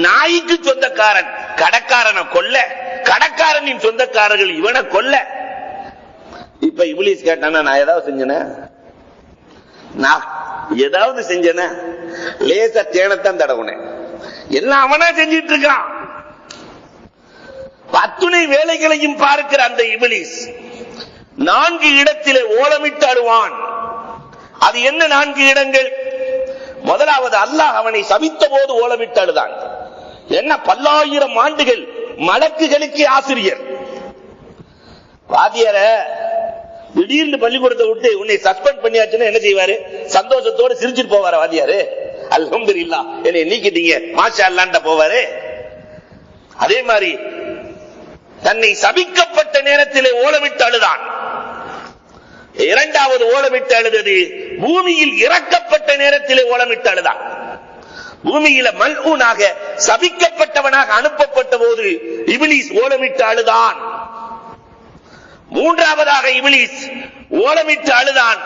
நாய்க்கு சொந்தக்காரன் கடைக்காரனை கொல்ல, கடைக்காரனின் சொந்தக்காரர்கள் இவனை கொல்ல. இப்ப இப்லீஸ் கேட்டானா, நான் ஏதாவது செஞ்சேன? நான் ஏதாவது செஞ்சேன? லேசா தேனத்தான் தடவுனேன். எல்லாம் அவனா செஞ்சிட்டு இருக்கான். அத்துணை வேலைகளையும் பார்க்கிற அந்த இப்லீஸ் 4 இடத்திலே ஓலமிட்டு அழுவான். அது என்ன 4 இடங்கள்? முதலாவது, அல்லாஹ் அவனை சபித்த போது ஓலமிட்டு அழுதான். என்ன, பல்லாயிரம் ஆண்டுகள் மலக்குகளுக்கு ஆசிரியர். வாத்தியார திடீர்னு பள்ளிக்கூடத்தை விட்டு உன்னை சஸ்பெண்ட் பண்ணியாச்சுன்னா என்ன செய்வாரு? சந்தோஷத்தோடு சிரிச்சுட்டு போவாரு வாத்தியாரு. அல்ஹம்துலில்லாஹ் என்னை நீக்கிட்டீங்க மாஷா அல்லாஹ்னு போவாரு. அதே மாதிரி தன்னை சபிக்கப்பட்ட நேரத்திலே ஓலமிட்டு அழுதான். இரண்டாவது ஓலமிட்டு அழுதது பூமியில் இறக்கப்பட்ட நேரத்திலே ஓலமிட்டு அழுதான். பூமியில மல்ஊனாக சபிக்கப்பட்டவனாக அனுப்பப்பட்ட போது இப்லீஸ் ஓலமிட்டு அழுதான். மூன்றாவதாக இப்லீஸ் ஓலமிட்டு அழுதான்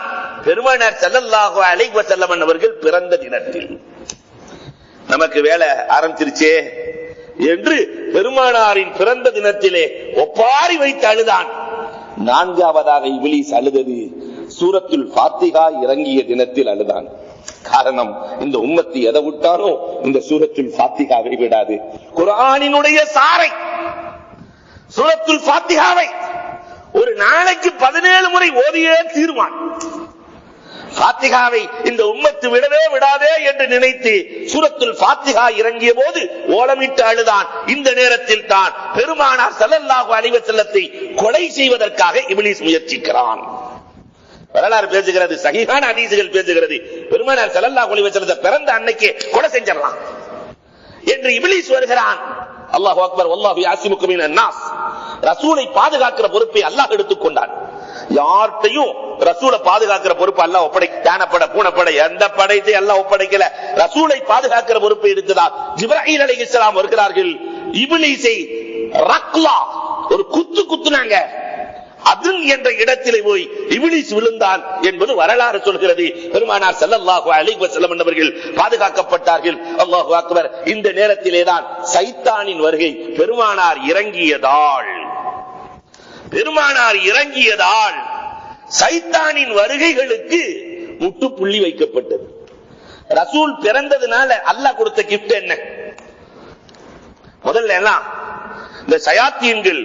பெருமானார் ஸல்லல்லாஹு அலைஹி வஸல்லம் அவர்கள் பிறந்த தினத்தில். நமக்கு வேலை ஆரம்பிச்சிருச்சே என்று பெருமானாரின் பிறந்த தினத்திலே ஒப்பாரி வைத்து அழுதான். நான்காவதாக இப்லீஸ் அழுதது சூரத்துல் ஃபாத்திஹா இறங்கிய தினத்தில் அழுதான். காரணம், இந்த உம்மத்து எதை விட்டானோ இந்த சூரத்துல் ஃபாத்திஹாவை விடாது. குர்ஆனினுடைய சாரை சூரத்துல் ஃபாத்திஹாவை ஒரு நாளைக்கு 17 முறை ஓதியே தீர்வான். ஃபாத்திஹாவை இந்த உம்மத்து விடவே விடாதே என்று நினைத்து சூரத்துல் ஃபாத்திஹா இறங்கிய போது ஓலமிட்டு அழுதான். இந்த நேரத்தில் தான் பெருமானார் ஸல்லல்லாஹு அலைஹி வஸல்லத்தை கொலை செய்வதற்காக இப்லீஸ் முயற்சிக்கிறான். வரலாறு பேசுகிறது, சஹீஹான ஹதீஸ்கள் பேசுகிறது. பெருமானார் ஸல்லல்லாஹு அலைஹி வஸல்லத்தை பிறந்த அன்னைக்கே கொலை செஞ்சிடலாம் என்று இப்லீஸ் வருகிறான். அல்லாஹு அக்பர், வல்லாஹு யாஸிமுக மினன் நாஸ். ரசூலை பாதுகாக்கிற பொறுப்பை அல்லாஹ் எடுத்துக்கொண்டான். யார்கிட்டையும் ரசூலை பாதுகாக்கிற பொறுப்பு அல்லாஹ் யானைப்படை பூனைப்படை எந்த படைத்தை அல்லாஹ் ஒப்படைக்கல. ரசூலை பாதுகாக்கிற பொறுப்பை எடுத்ததால் ஜிப்ராயில் அலைஹிஸ்ஸலாம் வருகிறார்கள். இப்லீஸை ரக்லா ஒரு குத்து குத்துனாங்க. அதுன் என்ற இடத்திலே போய் இப்லீஸ் விழுந்தான் என்பது வரலாறு சொல்கிறது. பெருமானார் ஸல்லல்லாஹு அலைஹி வஸல்லம் அவர்கள் பாதுகாக்கப்பட்டார்கள். அல்லாஹு அக்பர். இந்த நேரத்திலேதான் சைத்தானின் வருகை. பெருமானார் இறங்கியதால் சைத்தானின் வருகைகளுக்கு முட்டுப்புள்ளி வைக்கப்பட்டது. ரசூல் பிறந்ததுனால அல்லாஹ் கொடுத்த கிஃப்ட் என்ன? முதல்ல எல்லாம் இந்த ஷயாத்தீன்கள்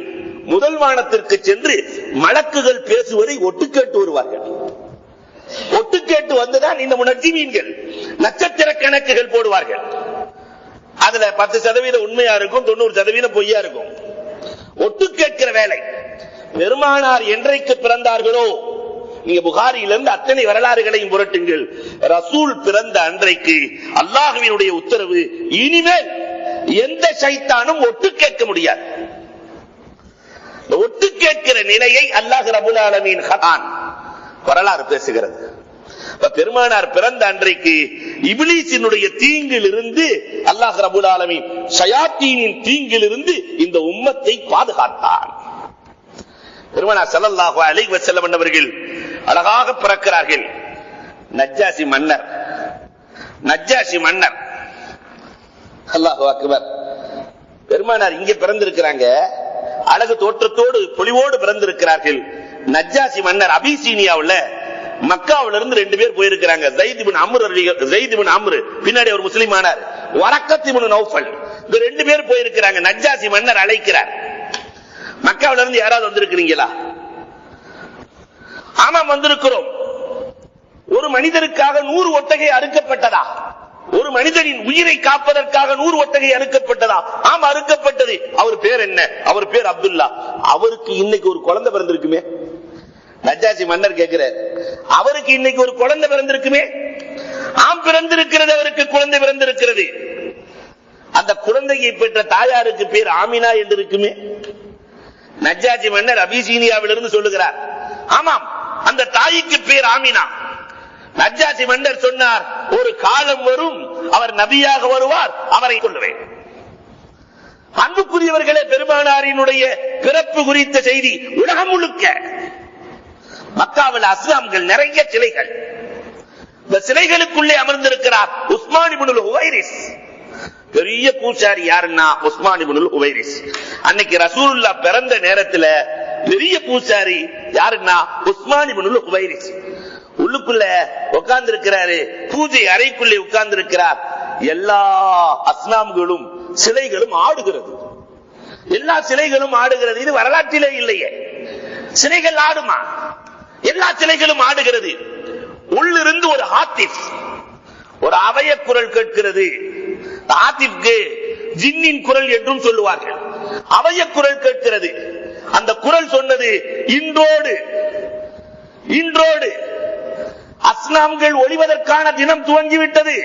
முதல் வானத்திற்கு சென்று மலக்குகள் பேசுவதை ஒட்டு கேட்டு வருவார்கள். ஒட்டு கேட்டு வந்துதான் இந்த முனஜ்ஜிமீன்கள் நட்சத்திர கணக்குகள் போடுவார்கள். அதுல 10% உண்மையா இருக்கும், 90% பொய்யா இருக்கும். ஒட்டு கேட்கிற வேலை. பெருமானார் என்றைக்கு பிறந்தார்களோ, நீங்க புகாரியிலிருந்து அத்தனை வரலாறுகளையும் புரட்டுங்கள், ரசூல் பிறந்த அன்றைக்கு அல்லாஹ்வினுடைய உத்தரவு, இனிமேல் எந்த சைத்தானும் ஒட்டு கேட்க முடியாது. ஒட்டு கேட்கிற நிலையை அல்லாஹ் ரப்பல் ஆலமீன் வரலாறு பேசுகிறது. பெருமானார் பிறந்த அன்றைக்கு இப்லீஸினுடைய தீங்கில் இருந்து அல்லாஹ் ரப்பல் ஆலமீன் ஷயாத்தீனின் தீங்கில் இருந்து இந்த உம்மத்தை பாதுகாத்தார். பெருமானார் ஸல்லல்லாஹு அலைஹி வஸல்லம் அவர்கள் அழகாக பிறக்கிறார்கள். நஜ்ஜாசி மன்னர். அல்லாஹு அக்பர். பெருமானார் இங்கே பிறந்திருக்கிறாங்க, அழகு தோற்றத்தோடு பொலிவோடு பிறந்திருக்கிறார்கள். நஜ்ஜாசி மன்னர் அபிசீனியாவில் மக்காவிலிருந்து 2 பேர் போயிருக்கிறாங்க. ஸைத் இப்னு அம்ர் பின்னாடி ஒரு முஸ்லிமானார், வரக்கத் இப்னு நௌஃபல். இந்த 2 பேர் போயிருக்கிறாங்க. நஜ்ஜாசி மன்னர் அழைக்கிறார், மக்காவிலிருந்து யாராவது வந்திருக்கிறீங்களா? ஆமாம் வந்திருக்கிறோம். ஒரு மனிதருக்காக 100 ஒட்டகை அறுக்கப்பட்டதா? ஒரு மனிதனின் உயிரை காப்பதற்காக 100 ஒட்டகை அறுக்கப்பட்டதா? ஆமா அறுக்கப்பட்டது. அவர் பேர் என்ன? அவர் பேர் அப்துல்லா. அவருக்கு இன்னைக்கு ஒரு குழந்தை பிறந்திருக்குமே. நஜ்ஜாசி மன்னர் கேட்கிறார், அவருக்கு இன்னைக்கு ஒரு குழந்தை பிறந்திருக்குமே? ஆம் பிறந்திருக்கிறது, அவருக்கு குழந்தை பிறந்திருக்கிறது. அந்த குழந்தையை பெற்ற தாயாருக்கு பேர் ஆமினா என்று இருக்குமே. நஜ்ஜாசி மன்னர் அபிசீனியாவிலிருந்து சொல்லுகிறார், ஆமாம் அந்த தாய்க்கு பேர் ஆமினா. நஜ்ஜாசி மன்னர் சொன்னார், ஒரு காலம் வரும், அவர் நபியாக வருவார், அவரை கொள்ளுவேன். அன்புக்குரியவர்களே, பெருமானாரினுடைய பிறப்பு குறித்த செய்தி உலகம் முழுக்க. மக்காவில் அஸ்லாம்கள் நிறைய சிலைகள். இந்த சிலைகளுக்குள்ளே அமர்ந்திருக்கிறார் உஸ்மான் இப்னுல் ஹுவைரிஸ். பெரிய பூசாரி யாருன்னா உஸ்மான் இப்னுல் ஹுவைரிஸ். அன்னைக்கு ரசூலுல்லாஹ் பிறந்த நேரத்தில் பெரிய பூசாரி யாருன்னா உஸ்மான் இப்னுல் ஹுவைரிஸ். உள்ளுக்குள்ள உட்கார்ந்து இருக்கிறாரு, பூஜை அறைக்குள்ளே உட்கார்ந்து இருக்கிறார். எல்லா அஸ்னாம்களும் சிலைகளும் ஆடுகிறது. எல்லா சிலைகளும் ஆடுகிறது. இது வரலாற்றிலே இல்லையே. சிலைகள் ஆடுமா? எல்லா சிலைகளும் ஆடுகிறது. உள்ளிருந்து ஒரு ஹாத்திப், ஒரு அவய குரல் கேட்கிறது. ஹாத்திப்க்கு ஜின்னின் குரல் என்றும் சொல்லுவார்கள். அவய குரல் கேட்கிறது. அந்த குரல் சொன்னது, இன்றோடு அஸ்னாம்கள் ஒளிவதற்கான தினம் துவங்கிவிட்டது.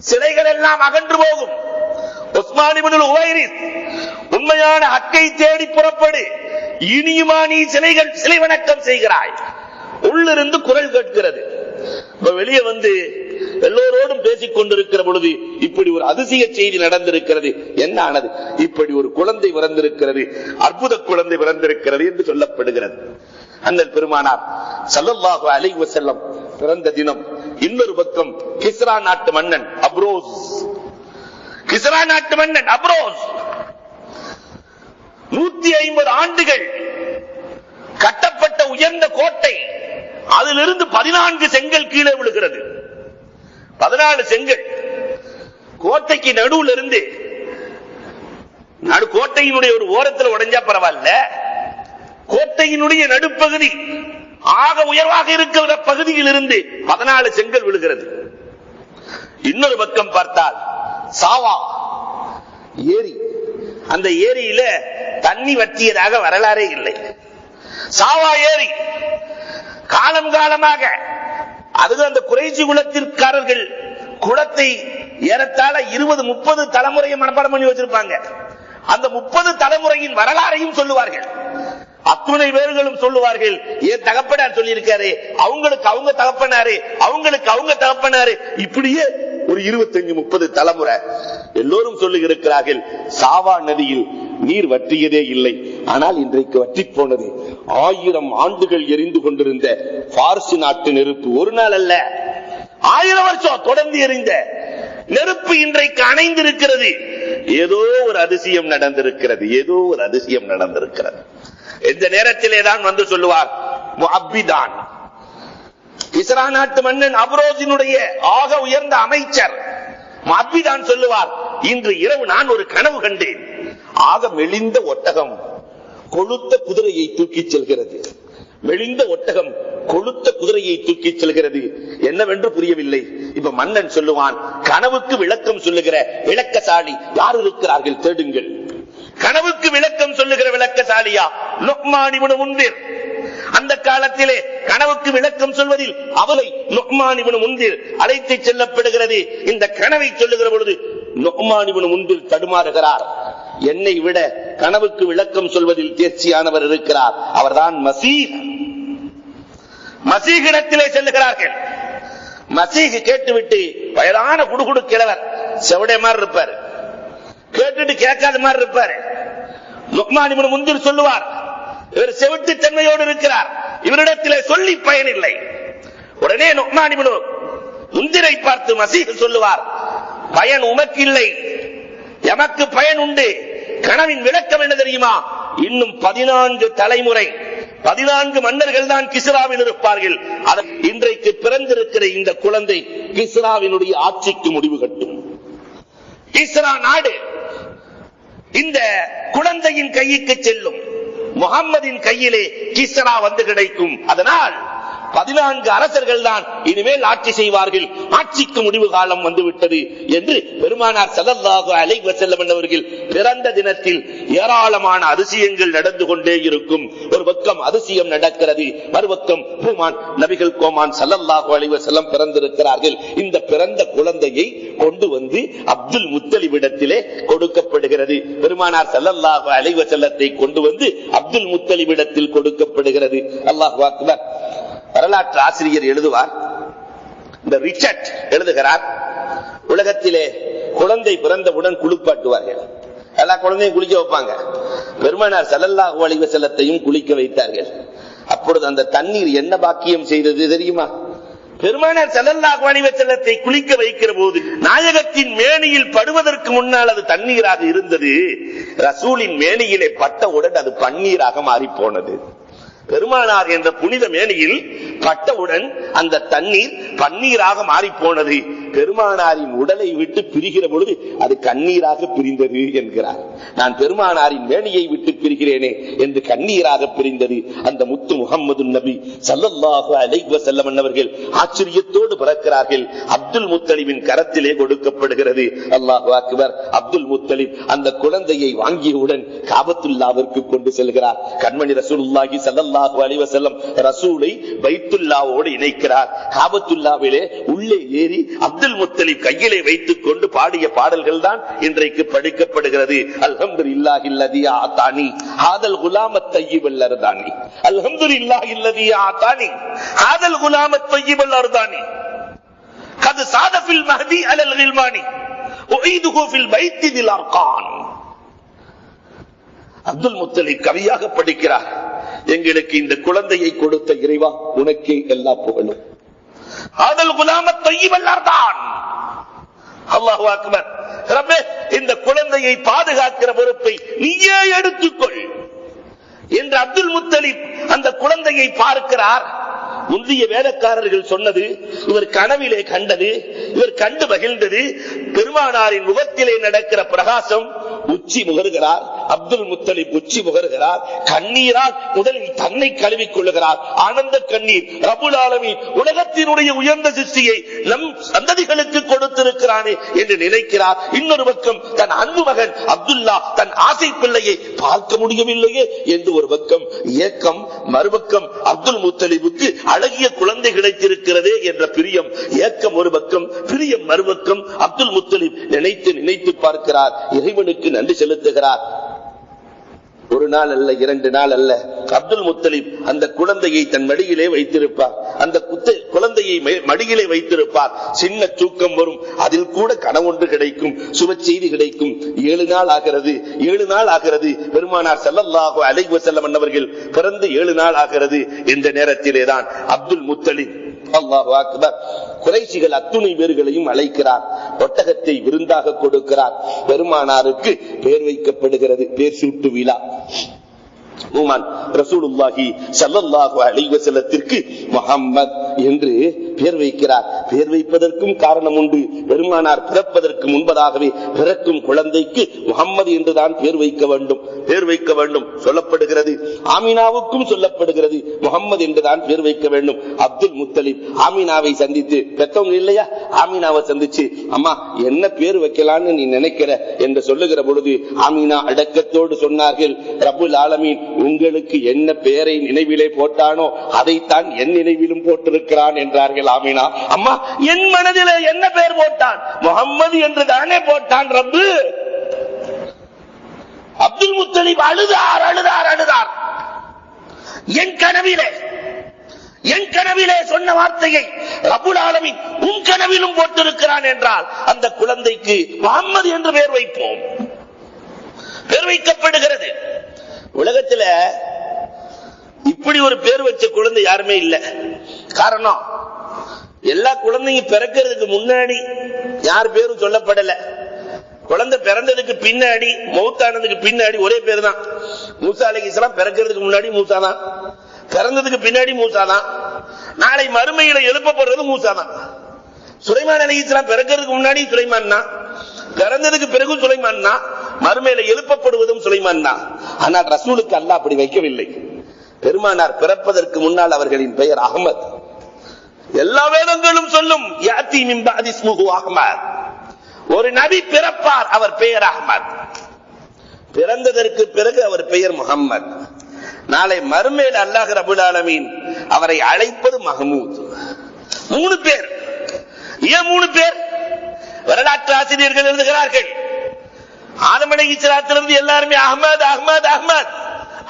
சிலைகள் எல்லாம் அகன்று போகும். உஸ்மான் இப்னுல் ஹுவைரிஸ், உண்மையான ஹக்கை தேடி புறப்படு. இனியுமா நீ சிலை வணக்கம் செய்கிறாய்? உள்ளிருந்து குரல் கேட்கிறது. வெளியே வந்து எல்லோரோடும் பேசிக் கொண்டிருக்கிற பொழுது இப்படி ஒரு அதிசய செய்தி நடந்திருக்கிறது. என்ன ஆனது? இப்படி ஒரு குழந்தை பிறந்திருக்கிறது, அற்புத குழந்தை பிறந்திருக்கிறது என்று சொல்லப்படுகிறது. அந்த பெருமானார் ஸல்லல்லாஹு அலைஹி வஸல்லம் பிறந்த தினம். இன்னொரு பக்கம் கிஸ்ரா நாட்டு மன்னன் அப்ரோஸ் 150 ஆண்டுகள் கட்டப்பட்ட உயர்ந்த கோட்டை. அதிலிருந்து 14 செங்கல் கீழே விழுகிறது. 14 செங்கல் கோட்டைக்கு நடுவில் இருந்து, கோட்டையினுடைய ஒரு ஓரத்தில் உடைஞ்சா பரவாயில்ல, கோட்டையினுடைய நடுப்பகுதி ஆக உயர்வாக இருக்கிற பகுதியில் இருந்து 14 செங்கல் விழுகிறது. இன்னொரு பக்கம் பார்த்தால் சாவா ஏரி. அந்த ஏரியில தண்ணி வற்றியதாக வரலாறே இல்லை. சாவா ஏரி காலம் காலமாக, அது அந்த குறைசி குலத்திற்காரர்கள் குலத்தை ஏறத்தாழ 20-30 தலைமுறையை மனப்பாடம் பண்ணி வச்சிருப்பாங்க. அந்த 30 தலைமுறையின் வரலாறையும் சொல்லுவார்கள். அத்துணை பேர்களும் சொல்லுவார்கள், ஏன் தகப்பனார் சொல்லி இருக்காரு, அவங்களுக்கு அவங்க தகப்பனாரு, அவங்களுக்கு அவங்க தகப்பனாரு, இப்படியே ஒரு 25-30 தலைமுறை எல்லோரும் சொல்லுகிறார்கள். சாவா நதியில் நீர் வற்றியதே இல்லை, ஆனால் இன்றைக்கு வற்றி போனது 1000 ஆண்டுகள் எரிந்து கொண்டிருந்த பார்சி நாட்டு நெருப்பு ஒரு நாள் அல்ல 1000 வருஷம் தொடர்ந்து எரிந்த நெருப்பு இன்றைக்கு அணைந்திருக்கிறது. ஏதோ ஒரு அதிசயம் நடந்திருக்கிறது, ஏதோ ஒரு அதிசயம் நடந்திருக்கிறது. இந்த நேரத்திலே தான் வந்து சொல்லுவார் முஅப்பிதான், கிஸ்ரா நாட்டு மன்னன் அப்ரோஜினுடைய ஆக உயர்ந்த அமைச்சர் முஅப்பிதான் சொல்லுவார், இன்று இரவு நான் ஒரு கனவு கண்டேன். ஆக மெலிந்த ஒட்டகம் கொழுத்த குதிரையை தூக்கி செல்கிறது. மெலிந்த ஒட்டகம் கொழுத்த குதிரையை தூக்கி செல்கிறது. என்னவென்று புரியவில்லை. இப்ப மன்னன் சொல்லுவான், கனவுக்கு விளக்கம் சொல்லுகிற விளக்கசாலி யார் இருக்கிறார்கள் தேடுங்கள். கனவுக்கு விளக்கம் சொல்லுகிற விளக்கசாலியா? லுக்மான் இப்னு முன்திர். அந்த காலத்திலே கனவுக்கு விளக்கம் சொல்வதில் அவரை லுக்மான் இப்னு முன்திர் அழைத்து செல்லப்படுகிறது. இந்த கனவை சொல்லுகிற பொழுது லுக்மான் இப்னு முன்திர் தடுமாறுகிறார். என்னை விட கனவுக்கு விளக்கம் சொல்வதில் தேர்ச்சியானவர் இருக்கிறார், அவர்தான் மசீஹ். மசீஹிடத்திலே செல்லுகிறார்கள். மசீஹ் கேட்டுவிட்டு வயதான குடுகுடு கிழவர், செவடை மாதிரி இருப்பார், கேட்டுட்டு கேட்காத மாதிரி இருப்பாரு. லுக்மான் இப்னு முன்திர் சொல்லுவார், இவர் செவிட்டு தன்மையோடு இருக்கிறார், இவரிடத்திலே சொல்லி பயனில்லை. உடனே லுக்மான் இப்னு முன்திரை பார்த்து மசீஹ் சொல்லுவார், பயன் உமக்கு இல்லை, எமக்கு பயன் உண்டு. கனவின் விளக்கம் என்ன தெரியுமா? இன்னும் 14 தலைமுறை 14 மன்னர்கள் தான் கிஸ்ராவில் இருப்பார்கள். இன்றைக்கு பிறந்திருக்கிற இந்த குழந்தை கிஸ்ராவினுடைய ஆட்சிக்கு முடிவு கட்டும். கிஸ்ரா நாடு இந்த குழந்தையின் கைக்கு செல்லும். முகம்மதின் கையிலே கிஸ்ரா வந்து கிடைக்கும். அதனால் 14 அரசர்கள் தான் இனிமேல் ஆட்சி செய்வார்கள். ஆட்சிக்கு முடிவு காலம் வந்துவிட்டது என்று பெருமானார் ஸல்லல்லாஹு அலைஹி வஸல்லம் அவர்கள் பிறந்த தினத்தில் ஏராளமான அதிசயங்கள் நடந்து கொண்டே இருக்கும். ஒரு பக்கம் அதிசயம் நடக்கிறது, மறுபக்கம் பெருமான் நபிகள் கோமான் ஸல்லல்லாஹு அலைஹி வஸல்லம் பிறந்திருக்கிறார்கள். இந்த பிறந்த குழந்தையை கொண்டு வந்து அப்துல் முத்தலிபிடத்திலே கொடுக்கப்படுகிறது. பெருமானார் ஸல்லல்லாஹு அலைஹி வஸல்லத்தை கொண்டு வந்து அப்துல் முத்தலிபிடத்தில் கொடுக்கப்படுகிறது. அல்லாஹு அக்பர். வரலாற்று ஆசிரியர் எழுதுவார், இந்த ரிச்சர்ட் எழுதுகிறார், உலகத்திலே குழந்தை பிறந்தவுடன் குளிப்பாட்டுவார்கள். எல்லா குழந்தையும் குளிக்க வைப்பாங்க. பெருமானார் ஸல்லல்லாஹு அலைஹி வஸல்லத்தையும் குளிக்க வைத்தார்கள். அப்பொழுது அந்த தண்ணீர் என்ன பாக்கியம் செய்தது தெரியுமா? பெருமானார் ஸல்லல்லாஹு அலைஹி வஸல்லத்தை குளிக்க வைக்கிற போது நாயகத்தின் மேனியில் படுவதற்கு முன்னால் அது தண்ணீராக இருந்தது. ரசூலின் மேனியிலே பட்டவுடன் அது பன்னீராக மாறி போனது. பெருமானார் என்ற புனித மேனியில் பட்டவுடன் அந்த தண்ணீர் பன்னீராக மாறி போனது. பெருமானாரின் உடலை விட்டு பிரிகிற பொழுது அது கண்ணீராக பிரிந்தது என்கிறார். நான் பெருமானாரின் மேனியை விட்டு பிரிகிறேனே என்று கண்ணீராக பிரிந்தது. அந்த முத்து முஹம்மது நபி ஸல்லல்லாஹு அலைஹி வஸல்லம் அவர்கள் ஆச்சரியத்தோடு பிறக்கிறார்கள். அப்துல் முத்தலிபின் கரத்திலே கொடுக்கப்படுகிறது. அல்லாஹு அக்பர். அப்துல் முத்தலிப் அந்த குழந்தையை வாங்கியவுடன் காபத்துல்லாவிற்கு கொண்டு செல்கிறார். கண்மணி ரசூலுல்லாஹி ஸல்லல்லாஹு அலைஹி வஸல்லம் ரசூலை பைத்துல்லாவோடு இணைக்கிறார். காபத்துல்லாவிலே உள்ளே ஏறி அப்துல் முத்தலிப் கையிலே வைத்துக் கொண்டு பாடிய பாடல்கள் தான் இன்றைக்கு படிக்கப்படுகிறது. அல்ஹம்துலில்லாஹில்லதி ஆதானி ஹாதல் குலாமத் தய்யிபல் அர்தானி, அல்ஹம்துலில்லாஹில்லதி ஆதானி ஹாதல் குலாமத் தய்யிபல் அர்தானி, கத் சாத ஃபில் மஹதி அலல் கில்மானி உஈதுஹு ஃபில் பைத்தி தில் அர்கான். அப்துல் முத்தலிப் கவியாக படிக்கிறார், எங்களுக்கு இந்த குழந்தையை கொடுத்த இறைவா உனக்கே எல்லா புகழும். ஹாதல் குலாமத் தய்யிபல் அர்தான். அல்லாஹு அக்பர். ரப்பே, இந்த குழந்தையை பாதுகாக்கிற பொறுப்பை நீயே எடுத்துக்கொள் என்று அப்துல் முத்தலிப் அந்த குழந்தையை பார்க்கிறார். முந்தைய வேலைக்காரர்கள் சொன்னது இவர் கனவிலே கண்டது, இவர் கண்டு மகிழ்ந்தது. பெருமானாரின் முகத்திலே நடக்கிற பிரகாசம். உச்சி முகர்கிறார் அப்துல் முத்தலிப், உச்சி முகர்கிறார். கண்ணீரால் முதலில் தன்னை கழுவிக் கொள்ளுகிறார். ஆனந்த கண்ணீர். ரப்புல் ஆலமீன் உலகத்தினுடைய உயர்ந்த சிருஷ்டியை நம் சந்ததிகளுக்கு கொடுத்திருக்கிறானே என்று நினைக்கிறார். இன்னொரு பக்கம் தன் அன்பு மகன் அப்துல்லா, தன் ஆசை பிள்ளையை பார்க்க முடியவில்லையே என்று ஒரு பக்கம் ஏக்கம். மறுபக்கம் அப்துல் முத்தலிபுக்கு அழகிய குழந்தை கிடைத்திருக்கிறதே என்ற பிரியம். ஏக்கம் ஒரு பக்கம், பிரியம் மறுபக்கம். அப்துல் முத்தலிப் நினைத்து நினைத்து பார்க்கிறார். இறைவனுக்கு நன்றி செலுத்துகிறார். ஒரு நாள் அல்ல, 2 நாள் அல்ல. அப்துல் முத்தலிப் அந்த குழந்தையை தன் மடியிலே வைத்திருப்பார். அந்த குழந்தையை மடியிலே வைத்திருப்பார். சின்ன தூக்கம் வரும், அதில் கூட கனவொன்று கிடைக்கும், சுப செய்தி கிடைக்கும். 7 நாள் ஆகிறது, 7 நாள் ஆகிறது. பெருமானார் ஸல்லல்லாஹு அலைஹி வஸல்லம் அவர்கள் பிறந்து 7 நாள் ஆகிறது. இந்த நேரத்திலேதான் அப்துல் முத்தலிப் அல்லாஹு அக்பர் குறைஷிகள் அத்துணை பேர்களையும் அழைக்கிறார். ஒட்டகத்தை விருந்தாக கொடுக்கிறார். பெருமானாருக்கு பெயர் வைக்கப்படுகிறது, பேர் சூட்டு விழா. ரசூலுல்லாஹி ஸல்லல்லாஹு அலைஹி வஸல்லத்திற்கு முஹம்மத் என்று பெயர் வைக்கிறார். பெயர் வைப்பதற்கும் காரணம் உண்டு. பெருமானார் பிறப்பதற்கு முன்பதாகவே பிறக்கும் குழந்தைக்கு முஹம்மது என்றுதான் பெயர் வைக்க வேண்டும், பெயர் வைக்க வேண்டும் சொல்லப்படுகிறது. ஆமினாவுக்கும் சொல்லப்படுகிறது முஹம்மது என்றுதான் பெயர் வைக்க வேண்டும். அப்துல் முத்தலிப் ஆமினாவை சந்தித்து, பெற்றவங்க இல்லையா, ஆமினாவை சந்திச்சு, அம்மா என்ன பேர் வைக்கலான்னு நீ நினைக்கிற என்று சொல்லுகிற பொழுது ஆமினா அடக்கத்தோடு சொன்னார்கள், ரப்புல் ஆலமீன் உங்களுக்கு என்ன பெயரை நினைவிலே போட்டானோ அதைத்தான் என் நினைவிலும் போட்டிருக்கிறான் என்றார்கள். ஆமினா, அம்மா என் மனதிலே என்ன பெயர் போட்டான், முஹம்மது என்று தானே போட்டான் ரப்பு. அப்துல் முத்தலிப் அழுதார் அழுதார் அழுதார். என் கனவிலே சொன்ன வார்த்தையை ரப்புல் ஆலமீன் உன் கனவிலும் போட்டிருக்கிறான் என்றால் அந்த குழந்தைக்கு முஹம்மது என்று பெயர் வைப்போம். பெயர் வைக்கப்படுகிறது. உலகத்துல இப்படி ஒரு பேர் வச்ச குழந்தை யாருமே இல்லை. காரணம், எல்லா குழந்தையும் பிறக்கிறதுக்கு முன்னாடி யார் பேரும் சொல்லப்படல. குழந்தை பிறந்ததுக்கு பின்னாடி, மௌத்தானதுக்கு பின்னாடி ஒரே பேர் தான். மூசா அலைஹிஸ்ஸலாம் பிறக்கிறதுக்கு முன்னாடி மூசா தான், பிறந்ததுக்கு பின்னாடி மூசா தான், நாளை மறுமையில எழுப்பப்படுறது மூசா தான். சுலைமான் அலைஹிஸ்ஸலாம் பிறக்கிறதுக்கு முன்னாடி சுலைமான் தான், பிறந்ததுக்கு பிறகு சுலைமான் தான், மறுமையில எழுப்பப்படுவதும் சுலைமான் தான். ஆனால் ரசூலுக்கு அல்லாஹ் அப்படி வைக்கவில்லை. பெருமானார் பிறப்பதற்கு முன்னால் அவர்களின் பெயர் அஹ்மத். எல்லா வேதங்களும் சொல்லும் யாத்தி மின் பஅதி இஸ்முஹு அஹ்மத். ஒரு நபி பிறப்பார், அவர் பெயர் அஹ்மத். பிறந்ததற்கு பிறகு அவர் பெயர் முஹம்மத். நாளை மறுமையில் அல்லாஹ் ரப்பல் ஆலமீன் அவரை அழைப்பது மஹ்மூத். 3 பேர். ஏன் 3 பேர்? வரலாற்று ஆசிரியர்கள் எழுதுகிறார்கள், ஆதம் அலைஹிஸ்ஸலாத்திலிருந்து எல்லாருமே அஹ்மத் அஹ்மத் அஹ்மத்.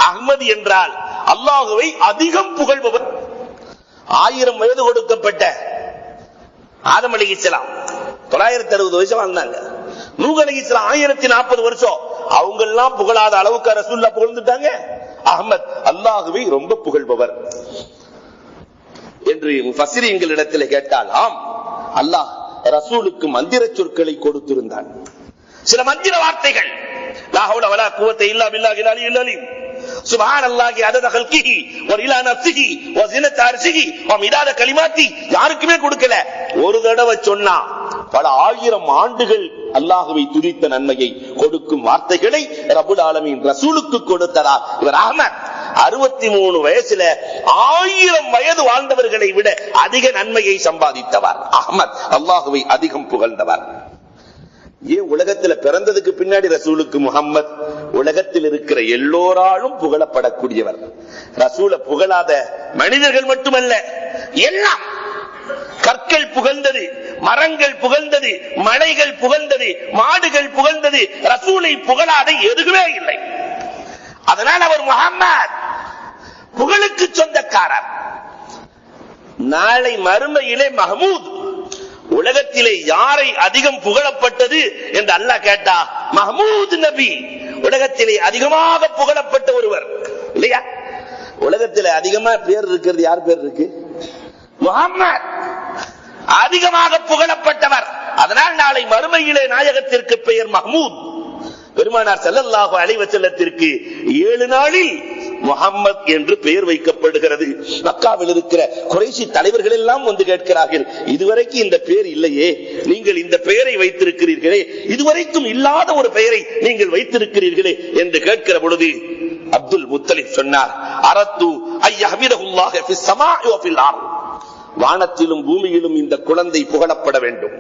அஹ்மத் என்றால் அல்லாஹ்வை அதிகம் புகழ்பவர். 1000 வயது கொடுக்கப்பட்ட ஆதம் அலைஹிஸ்ஸலாம் 960 வயசு வாழ்ந்தாங்க. நூஹ் அலைஹிஸ்ஸலாம் 1040 வருஷம். அவங்க எல்லாம் புகழாத அளவுக்கு ரசூலுல்லாஹ் புகழ்ந்துட்டாங்க. அஹ்மத் அல்லாஹ்வை ரொம்ப புகழ்பவர் என்று முஃபஸ்ஸிரீன்கள் இடத்தில் கேட்டால், ஆம், அல்லாஹ் ரசூலுக்கு மந்திர சொற்களை கொடுத்திருந்தான். சில மந்திர வார்த்தைகள், லா ஹவுல வலா குவத்த இல்லா பில்லாஹில் அலியுல் அலீம், சுப்ஹானல்லாஹி அதத ஹல்கிஹி வ இலா நஃப்ஸிஹி வ ஸினத அர்ஷிஹி வ மிதாத கலிமாத்தி, யாருக்குமே கொடுக்கல. ஒரு தடவை சொன்னா பல 1000 ஆண்டுகள் அல்லாஹ்வை துதித்த நன்மையை கொடுக்கும் வார்த்தைகளை ரப்புல் ஆலமீன் ரசூலுக்கு கொடுத்ததால் இவர் அஹ்மத் 63 வயசுல 1000 வயது வாழ்ந்தவர்களை விட அதிக நன்மையை சம்பாதித்தவர். அஹ்மத் அல்லாஹ்வை அதிகம் புகழ்ந்தவர். ஏன் உலகத்துல பிறந்ததுக்கு பின்னாடி ரசூலுக்கு முஹம்மத்? உலகத்தில் இருக்கிற எல்லோராலும் புகழப்படக்கூடியவர். ரசூல புகழாத மனிதர்கள் மட்டுமல்ல, எல்லாம். கற்கள் புகழ்ந்தது, மரங்கள் புகழ்ந்தது, மலைகள் புகழ்ந்தது, மாடுகள் புகழ்ந்தது. ரசூலை புகழாத எதுவுமே இல்லை. அதனால் அவர் முஹம்மத் புகழுக்கு சொந்தக்காரர். நாளை மறுமையிலே மஹ்மூத். உலகத்திலே யாரை அதிகம் புகழப்பட்டது என்று அல்லாஹ் கேட்டா, மஹ்மூத் நபி உலகத்திலே அதிகமாக புகழப்பட்ட ஒருவர் இல்லையா? உலகத்திலே அதிகமா பேர் இருக்கிறது யார் பேர் இருக்கு? முஹம்மத் அதிகமாக புகழப்பட்டவர். அதனால் நாளை மறுமையிலே நாயகத்திற்கு பெயர் மஹ்மூத். பெருமானார் ஸல்லல்லாஹு அலைஹி வஸல்லத்திற்கு 7 நாளில் முஹம்மத் என்று பெயர் வைக்கப்படுகிறது. மக்காவில் இருக்கிற குறைஷி தலைவர்கள் எல்லாம் வந்து கேட்கிறார்கள், இதுவரைக்கும் இந்த பெயர் இல்லையே, நீங்கள் இந்த பெயரை வைத்திருக்கிறீர்களே, இதுவரைக்கும் இல்லாத ஒரு பெயரை நீங்கள் வைத்திருக்கிறீர்களே என்று கேட்கிற பொழுது அப்துல் முத்தலிப் சொன்னார், அரத்து ஐயஹ்மிதஹுல்லாஹ ஃபிஸ் ஸமாஇ வ ஃபில் அர்த். வானத்திலும் பூமியிலும் இந்த குழந்தை புகழப்பட வேண்டும்.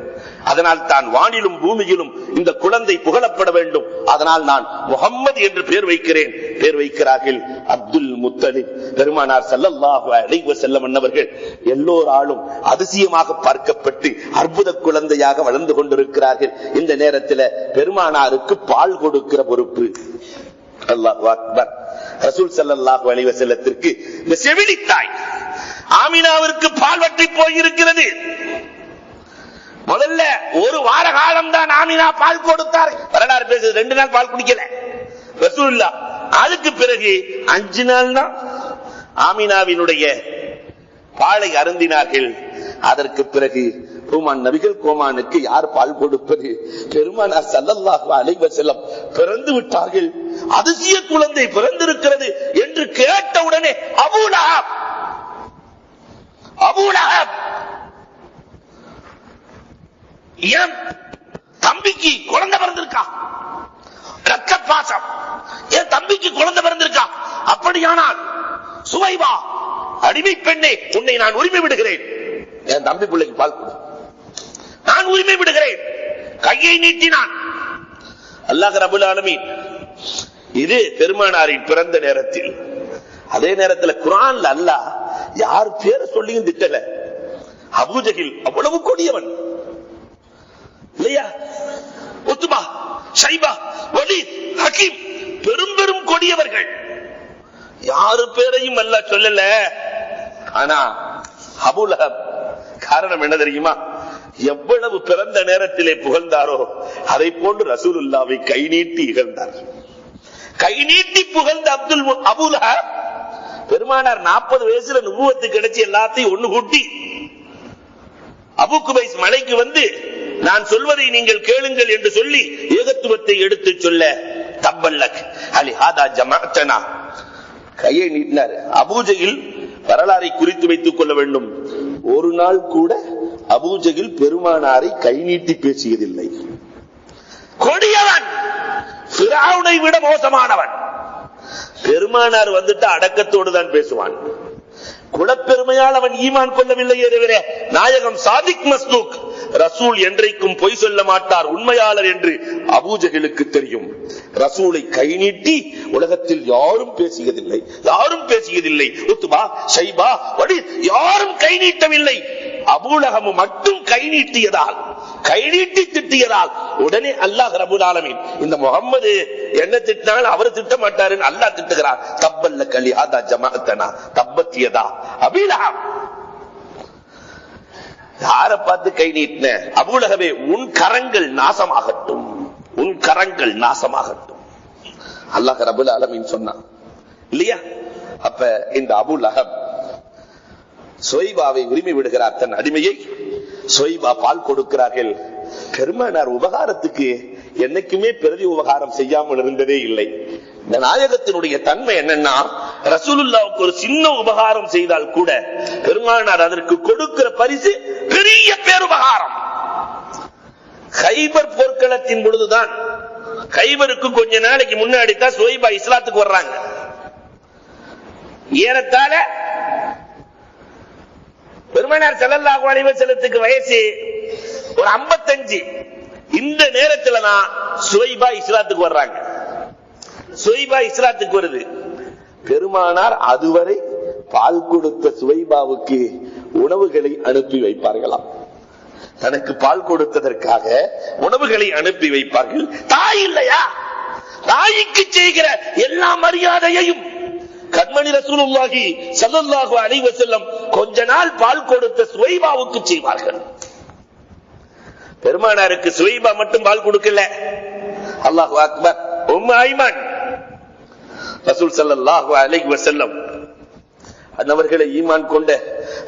அதனால் தான் வானிலும் பூமியிலும் இந்த குழந்தை புகழப்பட வேண்டும். அதனால் நான் முஹம்மது என்று பெயர் வைக்கிறேன். பெயர் வைக்கிறார்கள் அப்துல் முத்தலிப். பெருமானார் ஸல்லல்லாஹு அலைஹி வஸல்லம் அவர்கள் எல்லோராலும் அதிசயமாக பார்க்கப்பட்டு அற்புத குழந்தையாக வளர்ந்து கொண்டிருக்கிறார்கள். இந்த நேரத்தில் பெருமானாருக்கு பால் கொடுக்கிற பொறுப்பு அல்லாஹு அக்பர். ரசூல் ஸல்லல்லாஹு அலைஹி வஸல்லத்திற்கு இந்த செவிலித்தாய் ஆமினாவிற்கு பால் வற்றி போயிருக்கிறது. முதல்ல ஒரு வார காலம் தான் ஆமினா பால் கொடுத்தார். வரலாறு பேசுது, 2 நாள் பால் குடிக்கல ரசூலுல்லாஹ். அதுக்கு பிறகு 5 நாள் தான் ஆமினாவினுடைய பாலை அருந்தினார்கள். அதற்கு பிறகு கோமான் நபிகள் கோமானுக்கு யார் பால் கொடுப்பது? பெருமானார் ஸல்லல்லாஹு அலைஹி வஸல்லம் பிறந்து விட்டார்கள். அதிசய குழந்தை பிறந்திருக்கிறது என்று கேட்டவுடனே அபூ லஹப் ஏன் தம்பிக்கு குழந்தை பிறந்திருக்கா? ரத்த பாசம், என் தம்பிக்கு குழந்தை பிறந்திருக்கா? அப்படியானால் சுவைபா, அடிமை பெண்ணே, உன்னை நான் உரிமை விடுகிறேன். என் தம்பி பிள்ளைக்கு பால் கொடு, நான் உரிமை விடுகிறேன். கையை நீட்டினான். அல்லாஹ் ரப்பல் ஆலமீன் இது பெருமானாரின் பிறந்த நேரத்தில். அதே நேரத்தில் குர்ஆன்ல அல்லாஹ் யார் பேரை சொல்லியும் திட்டல. அபூஜஹில் அவ்வளவு கொடியவன் இல்லையா? உத்பா, ஷைபா, வலீத், ஹக்கீம் பெரும் பெரும் கொடியவர்கள். யாரு பேரையும் அல்லாஹ் சொல்லல. ஆனா அபூ லஹப் காரணம் என்ன தெரியுமா? எவ்வளவு பிறந்த நேரத்திலே புகழ்ந்தாரோ அதை போன்று ரசூலுல்லாவை கை நீட்டி இகழ்ந்தார். கை நீட்டி புகழ்ந்த அபூ லஹப் பெருமானார் 40 வயசுல நுபுவத்து கிடைச்சி எல்லாத்தையும் ஒண்ணு கூட்டி அபூ குபைஸ் மலைக்கு வந்து நான் சொல்வதை நீங்கள் கேளுங்கள் என்று சொல்லி ஏகத்துவத்தை எடுத்து சொல்ல தப்பல்லக் அலி ஹாதா ஜமாஅத்தனா கையை நீட்டினார். அபூஜஹில் வரலாறை குறித்து வைத்துக் கொள்ள வேண்டும். ஒரு நாள் கூட அபூஜஹில் பெருமானாரை கை நீட்டி பேசியதில்லை. கொடியவன், ஃபிரௌனை விட மோசமானவன். பெருமானார் வந்துட்டு அடக்கத்தோடு தான் பேசுவான். குலப்பெருமையால் அவன் ஈமான் கொள்ளவில்லையே தவிர நாயகம் சாதிக் மஸ்தூக் ரசூல் என்றைக்கும் பொய் சொல்ல மாட்டார், உண்மையாளர் என்று அபூஜஹிலுக்கு தெரியும். ரசூலை கை நீட்டி உலகத்தில் யாரும் பேசியதில்லை, யாரும் பேசியதில்லை. உத்பா, ஷைபா, வலீத் யாரும் கை நீட்டவில்லை. அபூ லஹப் மட்டும் கை நீட்டியதால், கை நீட்டி திட்டியதால் உடனே அல்லாஹ் ரப்பல் ஆலமீன் இந்த முஹம்மது என்ன திட்டினால் அவர் திட்ட மாட்டாருன்னு அல்லாஹ் திட்டுகிறார். தப்பல்லக லி ஹாதா ஜமாஅத்தனா தப்பத் யதா அபீ லஹப். யாரை பார்த்து கை நீட்டின? அபூ லஹபே, உன் கரங்கள் நாசமாகட்டும், உன் கரங்கள் நாசமாகட்டும். அல்லாஹ் ரப்பல் ஆலமீன் சொன்னான் இல்லையா? அப்ப இந்த அபூ லஹப் சுவைபாவை உரிமை விடுகிறார், தன் அடிமையை. சுவைபா பால் கொடுக்கிறார்கள். பெருமானார் உபகாரத்துக்கு என்னைக்குமே பிரதி உபகாரம் செய்யாமல் இருந்ததே இல்லை. இந்த நாயகத்தினுடைய தன்மை என்னன்னா, ரசூலுல்லாவுக்கு ஒரு சின்ன உபகாரம் செய்தால் கூட பெருமானார் அதற்கு கொடுக்கிற பரிசு பெரிய பேருபகாரம். கைபர் போர்க்களத்தின் பொழுதுதான், கைபருக்கு கொஞ்ச நாளைக்கு முன்னாடி தான் சுவைபா இஸ்லாத்துக்கு வர்றாங்க. ஏறத்தாழ பெருமானார் ஸல்லல்லாஹு அலைஹி வஸல்லத்துக்கு வயசு ஒரு 55. இந்த நேரத்துல தான் சுவைபா இஸ்லாத்துக்கு வர்றாங்க. சுவைபா இஸ்லாத்துக்கு வருது. பெருமானார் அதுவரை பால் கொடுத்த சுவைபாவுக்கு உணவுகளை அனுப்பி வைப்பார்களாம். தனக்கு பால் கொடுத்ததற்காக உணவுகளை அனுப்பி வைப்பார்கள். தாய் இல்லையா? தாய்க்கு செய்கிற எல்லா மரியாதையையும் கண்மணி ரசூலுல்லாஹி ஸல்லல்லாஹு அலைஹி வஸல்லம் கொஞ்ச நாள் பால் கொடுத்த சுவைபாவுக்கு செய்வார்கள். பெருமானாருக்கு சுவைபா மட்டும் பால் கொடுக்கல. அல்லாஹு அக்பர். உம்மு ஐமன் ரசூல் ஸல்லல்லாஹு அலைஹி வஸல்லம் அன்னவர்களை ஈமான் கொண்ட,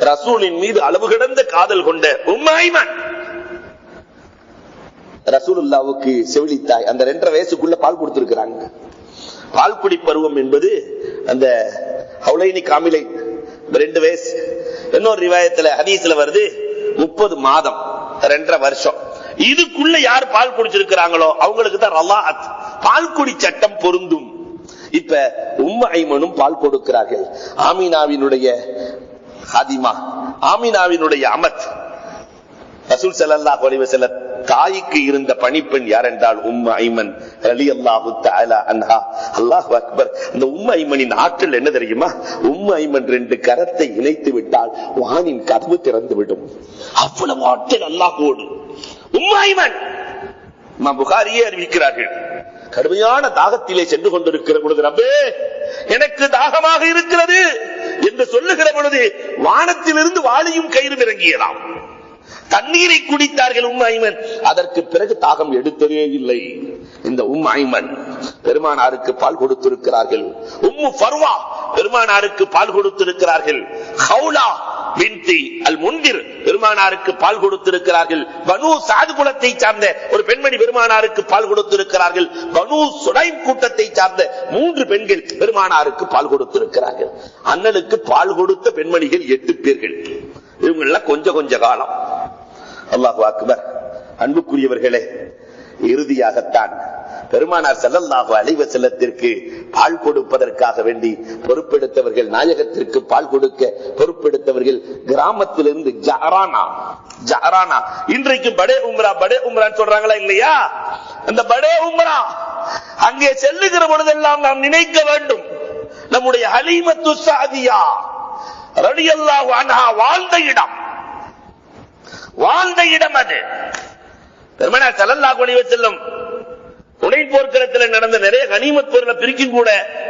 ரசூலின் மீது அளவு கடந்த காதல் கொண்ட உம்மு ஐமன் ரசூலுல்லாவுக்கு செவிலித்தாய். அந்த 2.5 வயசுக்குள்ள பால் கொடுத்திருக்கிறாங்க. பால் குடி பருவம் என்பது அந்த ஹவுலைனி காமிலை 2 வயசு. இன்னொரு ரிவாயத்துல ஹதீஸ்ல வருது 30 மாதம் 2.5 வருஷம். இதுக்குள்ள யார் பால் குடிச்சிருக்கிறாங்களோ அவங்களுக்கு தான் ரலாஅத், பால் குடி சட்டம் பொருந்தும். இப்ப உம்மு ஐமனும் பால் கொடுக்கிறார்கள். ஆமினாவினுடைய ஹாதிமா, ஆமினாவினுடைய அமத். ரசூல் ஸல்லல்லாஹு அலைஹி வஸல்லம் தாய்க்கு இருந்த பணிப்பெண் யார் என்றால் உம்மு ஐமன் ரலியல்லாஹு தஆலா அன்ஹா. அல்லாஹு அக்பர். அந்த உம்மு ஐமனின் ஆற்றல் என்ன தெரியுமா? உம்மு ஐமன் 2 கரத்தை இணைத்து விட்டால் வானின் கதவு திறந்து விடும். அவ்வளவு ஆற்றல் அல்லாஹ்வோடு. உம்மு ஐமன் புகாரியே அறிவிக்கிறார்கள். கடுமையான தாகத்திலே சென்று கொண்டிருக்கிற பொழுது, ரப்பே எனக்கு தாகமாக இருக்கிறது என்று சொல்லுகிற பொழுது வானத்திலிருந்து வாளியும் கயிறும் இறங்கியதாம். தண்ணீரை குடித்தார்கள் ஐமன். அதற்கு பிறகு தாகம் எடுத்ததே இல்லை. இந்த ஐமன் பெருமானாருக்கு பால் கொடுத்திருக்கிறார்கள். ஃபர்வா பெருமானாருக்கு பால் கொடுத்திருக்கிறார்கள். ஹவுலா பின்தி அல் முன்திர் பெருமானாருக்கு பால் கொடுத்திருக்கிறார்கள். பனு சாது குலத்தை சார்ந்த ஒரு பெண்மணி பெருமானாருக்கு பால் கொடுத்திருக்கிறார்கள். பனு சுலைம் கூட்டத்தை சார்ந்த 3 பெண்கள் பெருமானாருக்கு பால் கொடுத்திருக்கிறார்கள். அண்ணனுக்கு பால் கொடுத்த பெண்மணிகள் 8 பேர்கள். இவங்கள கொஞ்ச காலம். அல்லாஹு அக்பர். அன்புக்குரியவர்களே, இறுதியாகத்தான் பெருமானார் ஸல்லல்லாஹு அலைஹி வஸல்லத்திற்கு பால் கொடுப்பதற்காக வேண்டி பொறுப்பெடுத்தவர்கள், நாயகத்திற்கு பால் கொடுக்க பொறுப்பெடுத்தவர்கள் கிராமத்திலிருந்து ஜஅரானா, இன்றைக்கு படே உம்ரான்னு சொல்றாங்களா இல்லையா? அந்த படே உம்ரா அங்கே செல்லுகிற பொழுதெல்லாம் நாம் நினைக்க வேண்டும், நம்முடைய ஹலீமத்து ஸாதியா ரலியல்லாஹு அன்ஹா வாழ்ந்த இடம் அது. பெருமானார் ஸல்லல்லாஹு அலைஹி வஸல்லம் உடைன் போர்க்களத்தில் நடந்த நிறைய கனிமத் பொருளை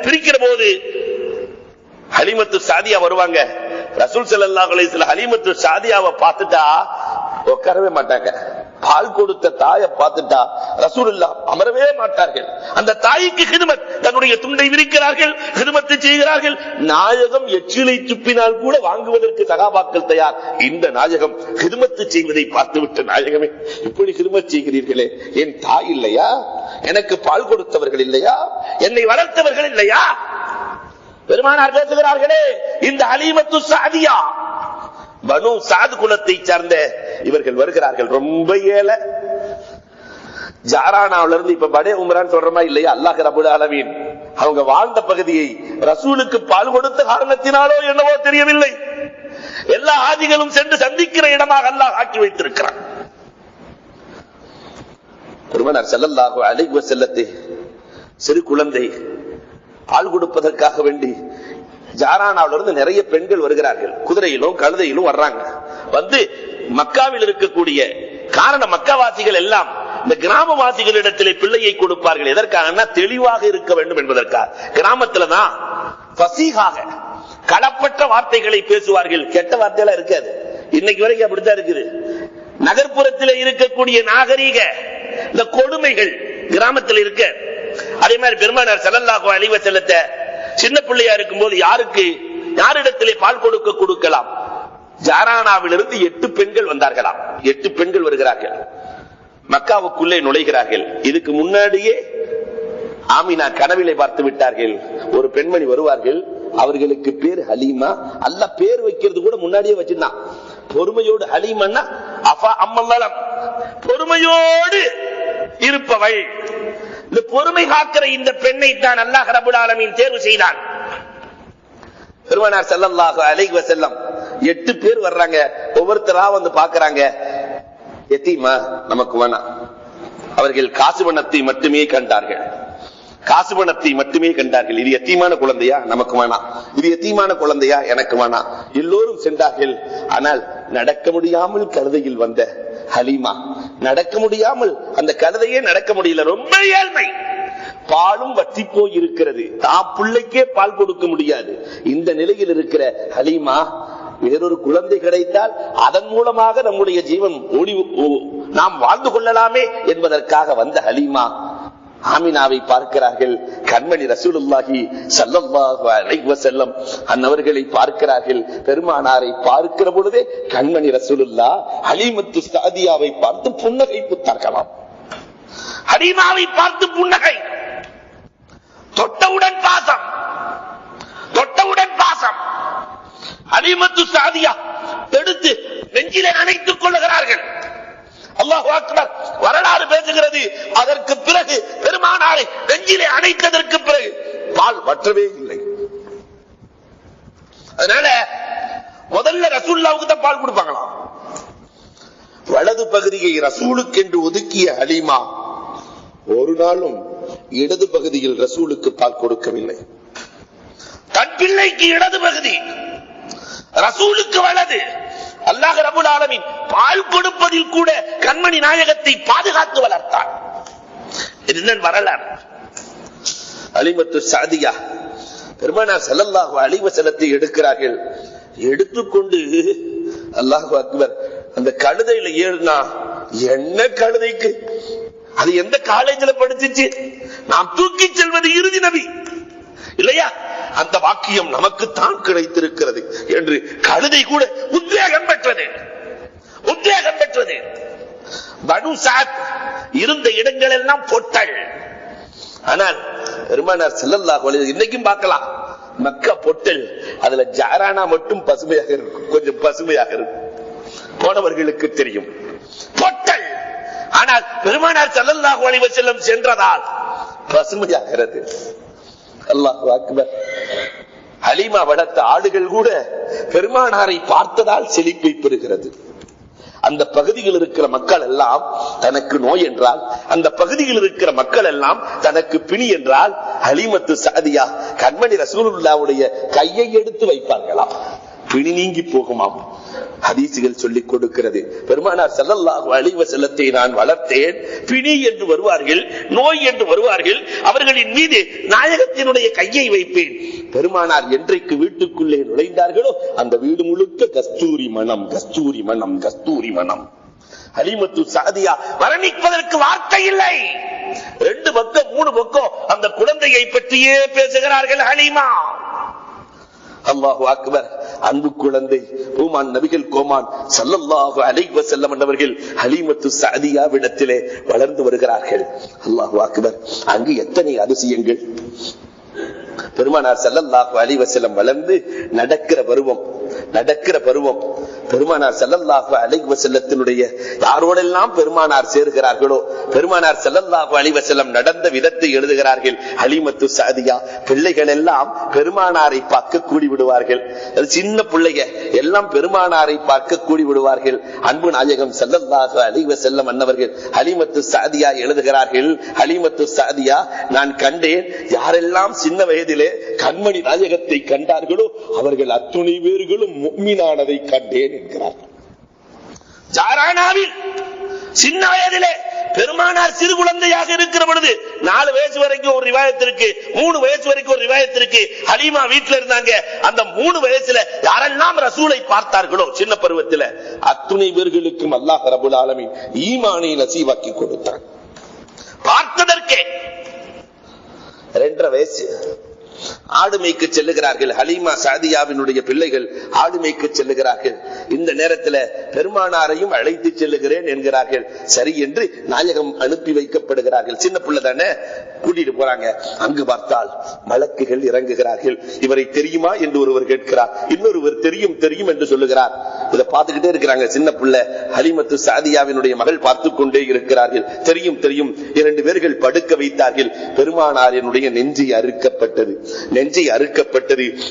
பிரிக்கிற போது ஹலீமத்து ஸாதியா வருவாங்க. ரசூல் ஸல்லல்லாஹு அலைஹி வஸல்லம் ஹலீமத்து ஸாதியாவை பார்த்துட்டா உட்காரவே மாட்டாங்க. பால் கொடுத்த தாயை பார்த்துட்டா ரசூலுல்லாஹ் அமரவே மாட்டார்கள். அந்த தாய்க்கு ஹிதுமத், தன்னுடைய துண்டை விரிக்கிறார்கள், ஹிதுமத்தை செய்கிறார்கள். நாயகம் எச்சிலை துப்பினால் கூட வாங்குவதற்கு சகாபாக்கள் தயார். இந்த நாயகம் ஹிதுமத்து செய்வதை பார்த்துவிட்ட நாயகமே, இப்படி ஹிதுமத் செய்கிறீர்களே, என் தாய் இல்லையா? எனக்கு பால் கொடுத்தவர்கள் இல்லையா? என்னை வளர்த்தவர்கள் இல்லையா? பெருமானார் பேசுகிறார்களே, இந்த ஹலீமத்து ஸாதியா பனு சாது குலத்தை சார்ந்த இவர்கள் வருகிறார்கள். ரொம்ப ஏழை. ஜாரானாவில இருந்து இப்ப படே உம்ரான்னு சொல்றமா இல்லையா? அல்லாஹ் ரப்பல் ஆலமீன் அவங்க வாழ்ந்த பகுதியை ரசூலுக்கு பால் கொடுத்த காரணத்தினாலோ என்னவோ தெரியவில்லை, எல்லா ஆதிகளும் சென்று சந்திக்கிற இடமாக அல்லாஹ் ஆக்கி வைத்திருக்கிறான். பெருமானார் ஸல்லல்லாஹு அலைஹி வஸல்லத்தை சிறு குழந்தை பால் கொடுப்பதற்காக வேண்டி ஜாரானாவில இருந்து நிறைய பெண்கள் வருகிறார்கள். குதிரையிலும் கழுதையிலும் வர்றாங்க. வந்து மக்காவில் இருக்கக்கூடிய காரணம், மக்காவாசிகள் எல்லாம் இந்த கிராமவாசிகளிடத்திலே பிள்ளையை கொடுப்பார்கள். எதற்காக? தெளிவாக இருக்க வேண்டும் என்பதற்காக. கிராமத்துலதான் பசீகாக களப்பற்ற வார்த்தைகளை பேசுவார்கள். கெட்ட வார்த்தையெல்லாம் இருக்காது. இன்னைக்கு வரைக்கும் அப்படித்தான் இருக்குது. நகர்ப்புறத்தில் இருக்கக்கூடிய நாகரீக இந்த கொடுமைகள் கிராமத்தில் இருக்க. அதே மாதிரி பெருமானார் ஸல்லல்லாஹு அலைஹி வஸல்லத்தை சின்ன பிள்ளையா இருக்கும் போது யாரிடத்திலே பால் கொடுக்கலாம்? ஜாரானாவிலிருந்து 8 பெண்கள் வந்தார்களாம். 8 பெண்கள் வருகிறார்கள், மக்காவுக்குள்ளே நுழைகிறார்கள். இதுக்கு முன்னாடியே ஆமினா கனவிலை பார்த்து விட்டார்கள். ஒரு பெண்மணி வருவார்கள், அவர்களுக்கு பேர் ஹலீமா. அல்ல பேர் வைக்கிறது கூட முன்னாடியே வச்சிருந்தான். பொறுமையோடு ஹலீமான்னா அஃபா அம்மலம், பொறுமையோடு இருப்பவள். இந்த பொறுமை காக்கிற இந்த பெண்ணை தான் அல்லாஹ் ரப்பல் ஆலமீன் தேர்வு செய்தான். பெருமானார் ஸல்லல்லாஹு அலைஹி வஸல்லம் 8 பேர் வர்றாங்க. ஒவ்வொருத்தரா வந்து பாக்குறாங்க. எத்தீமா நமக்கு வேணாம். அவர்கள் காசு பணத்தை மட்டுமே கண்டார்கள். இது எத்தீமான குழந்தையா? நமக்கு வேணாம். இது எத்தீமான குழந்தையா? எனக்கு வேணாம். எல்லோரும் சென்றார்கள். ஆனால் நடக்க முடியாமல் கழுதையில் வந்த ஹலீமா, நடக்க முடியாமல் அந்த கழுதையே நடக்க முடியல. ரொம்ப ஏழ்மை, பாலும் வற்றி போய் இருக்கிறது. தான் பிள்ளைக்கே பால் கொடுக்க முடியாது. இந்த நிலையில் இருக்கிற ஹலீமா, வேறொரு குழந்தை கிடைத்தால் அதன் மூலமாக நம்முடைய ஜீவன் நாம் வாழ்ந்து கொள்ளலாமே என்பதற்காக வந்த ஹலீமா ஆமினாவை பார்க்கிறார்கள். கண்மணி ரசூலுல்லாஹி ஸல்லல்லாஹு அலைஹி வஸல்லம் அன்னவர்களை பார்க்கிறார்கள். பெருமானாரை பார்க்கிற பொழுதே கண்மணி ரசூலுல்லாஹ் ஹலீமத்து ஸாதியாவை பார்த்து புன்னகை புத்தார்களாம். ஹலீமாவை பார்த்து புன்னகை, தொட்டவுடன் பாசம். ஹலீமத்து ஸாதியா எடுத்து நெஞ்சிலே அணைத்துக் கொள்ளுகிறார்கள். அல்லாஹு அக்பர். வரலாறு பேசுகிறது, அதற்கு பிறகு பெருமானாரை நெஞ்சிலே அணைத்ததற்கு பிறகு பால் வற்றவே இல்லை. அதனால முதல்ல ரசூலுல்லாஹ்வுக்கு தான் பால் கொடுப்பாங்களாம். வலது பகுதியை ரசூலுக்கு என்று ஒதுக்கிய ஹலீமா ஒரு நாளும் இடது பகுதியில் ரசூலுக்கு பால் கொடுக்கவில்லை. தன் பிள்ளைக்கு இடது பகுதி, ரசூலுக்கு வலது. அல்லாஹ் ரப்பல் ஆலமீன் பால் கொடுப்பதில் கூட கண்மணி நாயகத்தை பாதுகாத்து வளர்த்தான். இதுதான் வரலாறு. ஹலீமத்து சாதியா பெருமானார் ஸல்லல்லாஹு அலைஹி வஸல்லத்தை எடுக்கிறார்கள். எடுத்துக்கொண்டு அல்லாஹு அக்பர், அந்த கழுதையில ஏறினா என்ன கழுதைக்கு, அது எந்த காலேஜில் படிச்சிச்சு, நாம் தூக்கி செல்வது இறுதி நபி இல்லையா, அந்த வாக்கியம் நமக்குத்தான் கிடைத்திருக்கிறது என்று கழுதை கூட உத்வேகம் பெற்றது. பனு சாத் இருந்த இடங்கள் எல்லாம் பொட்டல். ஆனால் பெருமானார் ஸல்லல்லாஹு அலைஹி வஸல்லம் இன்னைக்கும் பார்க்கலாம், மக்கா பொட்டல், அதுல ஜாரானா மட்டும் பசுமையாக இருக்கும், கொஞ்சம் பசுமையாக இருக்கும், போனவர்களுக்கு தெரியும் பொட்டல். ஆனால் பெருமானார் ஸல்லல்லாஹு அலைஹி வஸல்லம் சென்றதால் பசுமையாகிறது. அல்லாஹு அக்பர். ஹலீமா வளர்த்த ஆடுகள் கூட பெருமானாரை பார்த்ததால் செழிப்பை பெறுகிறது. அந்த பகுதியில் இருக்கிற மக்கள் எல்லாம் தனக்கு நோய் என்றால், அந்த பகுதியில் இருக்கிற மக்கள் எல்லாம் தனக்கு பிணி என்றால், ஹலீமத்து சாதியா கண்மணி ரசூலுல்லாஹ்வுடைய கையை எடுத்து வைப்பார்களாம், பிணி நீங்கி போகுமாம். ஹதீசுகள் சொல்லிக் கொடுக்கிறது. பெருமானார் ஸல்லல்லாஹு அலைஹி வஸல்லத்தை நான் வளர்த்தேன், பிணி என்று வருவார்கள், நோய் என்று வருவார்கள், அவர்களின் மீது நாயகத்தினுடைய கையை வைப்பேன். பெருமானார் என்றைக்கு வீட்டுக்குள்ளே நுழைந்தார்களோ அந்த வீடு முழுக்க கஸ்தூரி மனம், கஸ்தூரி மனம், கஸ்தூரி மனம். ஹலீமத்து சாதியா வர்ணிப்பதற்கு வார்த்தை இல்லை. 2 பக்கம் 3 பக்கம் அந்த குழந்தையை பற்றியே பேசுகிறார்கள் ஹலீமா. அல்லாஹு அக்பர். அன்பு குழந்தை பூமான் நபிகள் கோமான் ஸல்லல்லாஹு அலைஹி வஸல்லம் அவர்கள் ஹலீமத்து சாதியாவிடத்திலே வளர்ந்து வருகிறார்கள். அல்லாஹு அக்பர். அங்கு எத்தனை அதிசயங்கள். பெருமானார் ஸல்லல்லாஹு அலைஹி வஸல்லம் வளர்ந்து நடக்கிற பருவம் பெருமானார் ஸல்லல்லாஹு அலைஹி வஸல்லத்தினுடைய யாரோடெல்லாம் பெருமானார் சேர்கிறார்களோ, பெருமானார் ஸல்லல்லாஹு அலைஹி வஸல்லம் நடந்த விதத்தை எழுதுகிறார்கள். ஹலீமத்து சாதியா பிள்ளைகள் எல்லாம் பெருமானாரை பார்க்க கூடி விடுவார்கள். சின்ன பிள்ளைங்க எல்லாம் பெருமானாரை பார்க்க கூடி விடுவார்கள். அன்பு நாயகம் ஸல்லல்லாஹு அலைஹி வஸல்லம் அன்னவர்கள் ஹலீமத்து சாதியா எழுதுகிறார்கள். ஹலீமத்து சாதியா நான் கண்டேன், யாரெல்லாம் சின்ன வயதிலே கண்மணி நாயகத்தை கண்டார்களோ அவர்கள் அத்துணை பேர்களும் முஃமினானதை கண்டேன் என்கிறார். ஜாரானாவில் சின்ன வயதிலே பெருமானார் சிறு குழந்தையாக இருக்கிற பொழுது 4 வயசு வரைக்கும் ஒரு ரிவாயத்திற்கு, 3 வயசு வரைக்கும் ஒரு ரிவாயத்திற்கு ஹலீமா வீட்டுல இருந்தாங்க. அந்த 3 வயசுல யாரெல்லாம் ரசூலை பார்த்தார்களோ சின்ன பருவத்தில் அத்துணை பேர்களுக்கும் அல்லாஹ் ரப்பல் ஆலமீன் ஈமானை நசீவாக்கி கொடுத்தான். பார்த்ததற்கே 2.5 வயசு ஆடு மேய்க்க செல்லுகிறார்கள். ஹலீமா சாதியாவினுடைய பிள்ளைகள் ஆடு மேய்க்க செல்லுகிறார்கள். இந்த நேரத்தில் பெருமானாரையும் அழைத்து செல்லுகிறேன் என்கிறார்கள். சரி என்று நாயகம் அனுப்பி வைக்கப்படுகிறார்கள். சின்ன பிள்ளை தானே, கூட்டிட்டு போறாங்க. அங்கு பார்த்தால் மலக்குகள் இறங்குகிறார்கள். இவரை தெரியுமா என்று ஒருவர் கேட்கிறார், இன்னொருவர் தெரியும் தெரியும் என்று சொல்லுகிறார். இதை பார்த்துக்கிட்டே இருக்கிறாங்க. சின்ன பிள்ளை ஹலீமத்து சாதியாவினுடைய மகள் பார்த்து கொண்டே இருக்கிறார்கள். தெரியும் தெரியும். 2 பேர்கள் படுக்க வைத்தார்கள். பெருமானாரினுடைய நெஞ்சை அறுக்கப்பட்டது,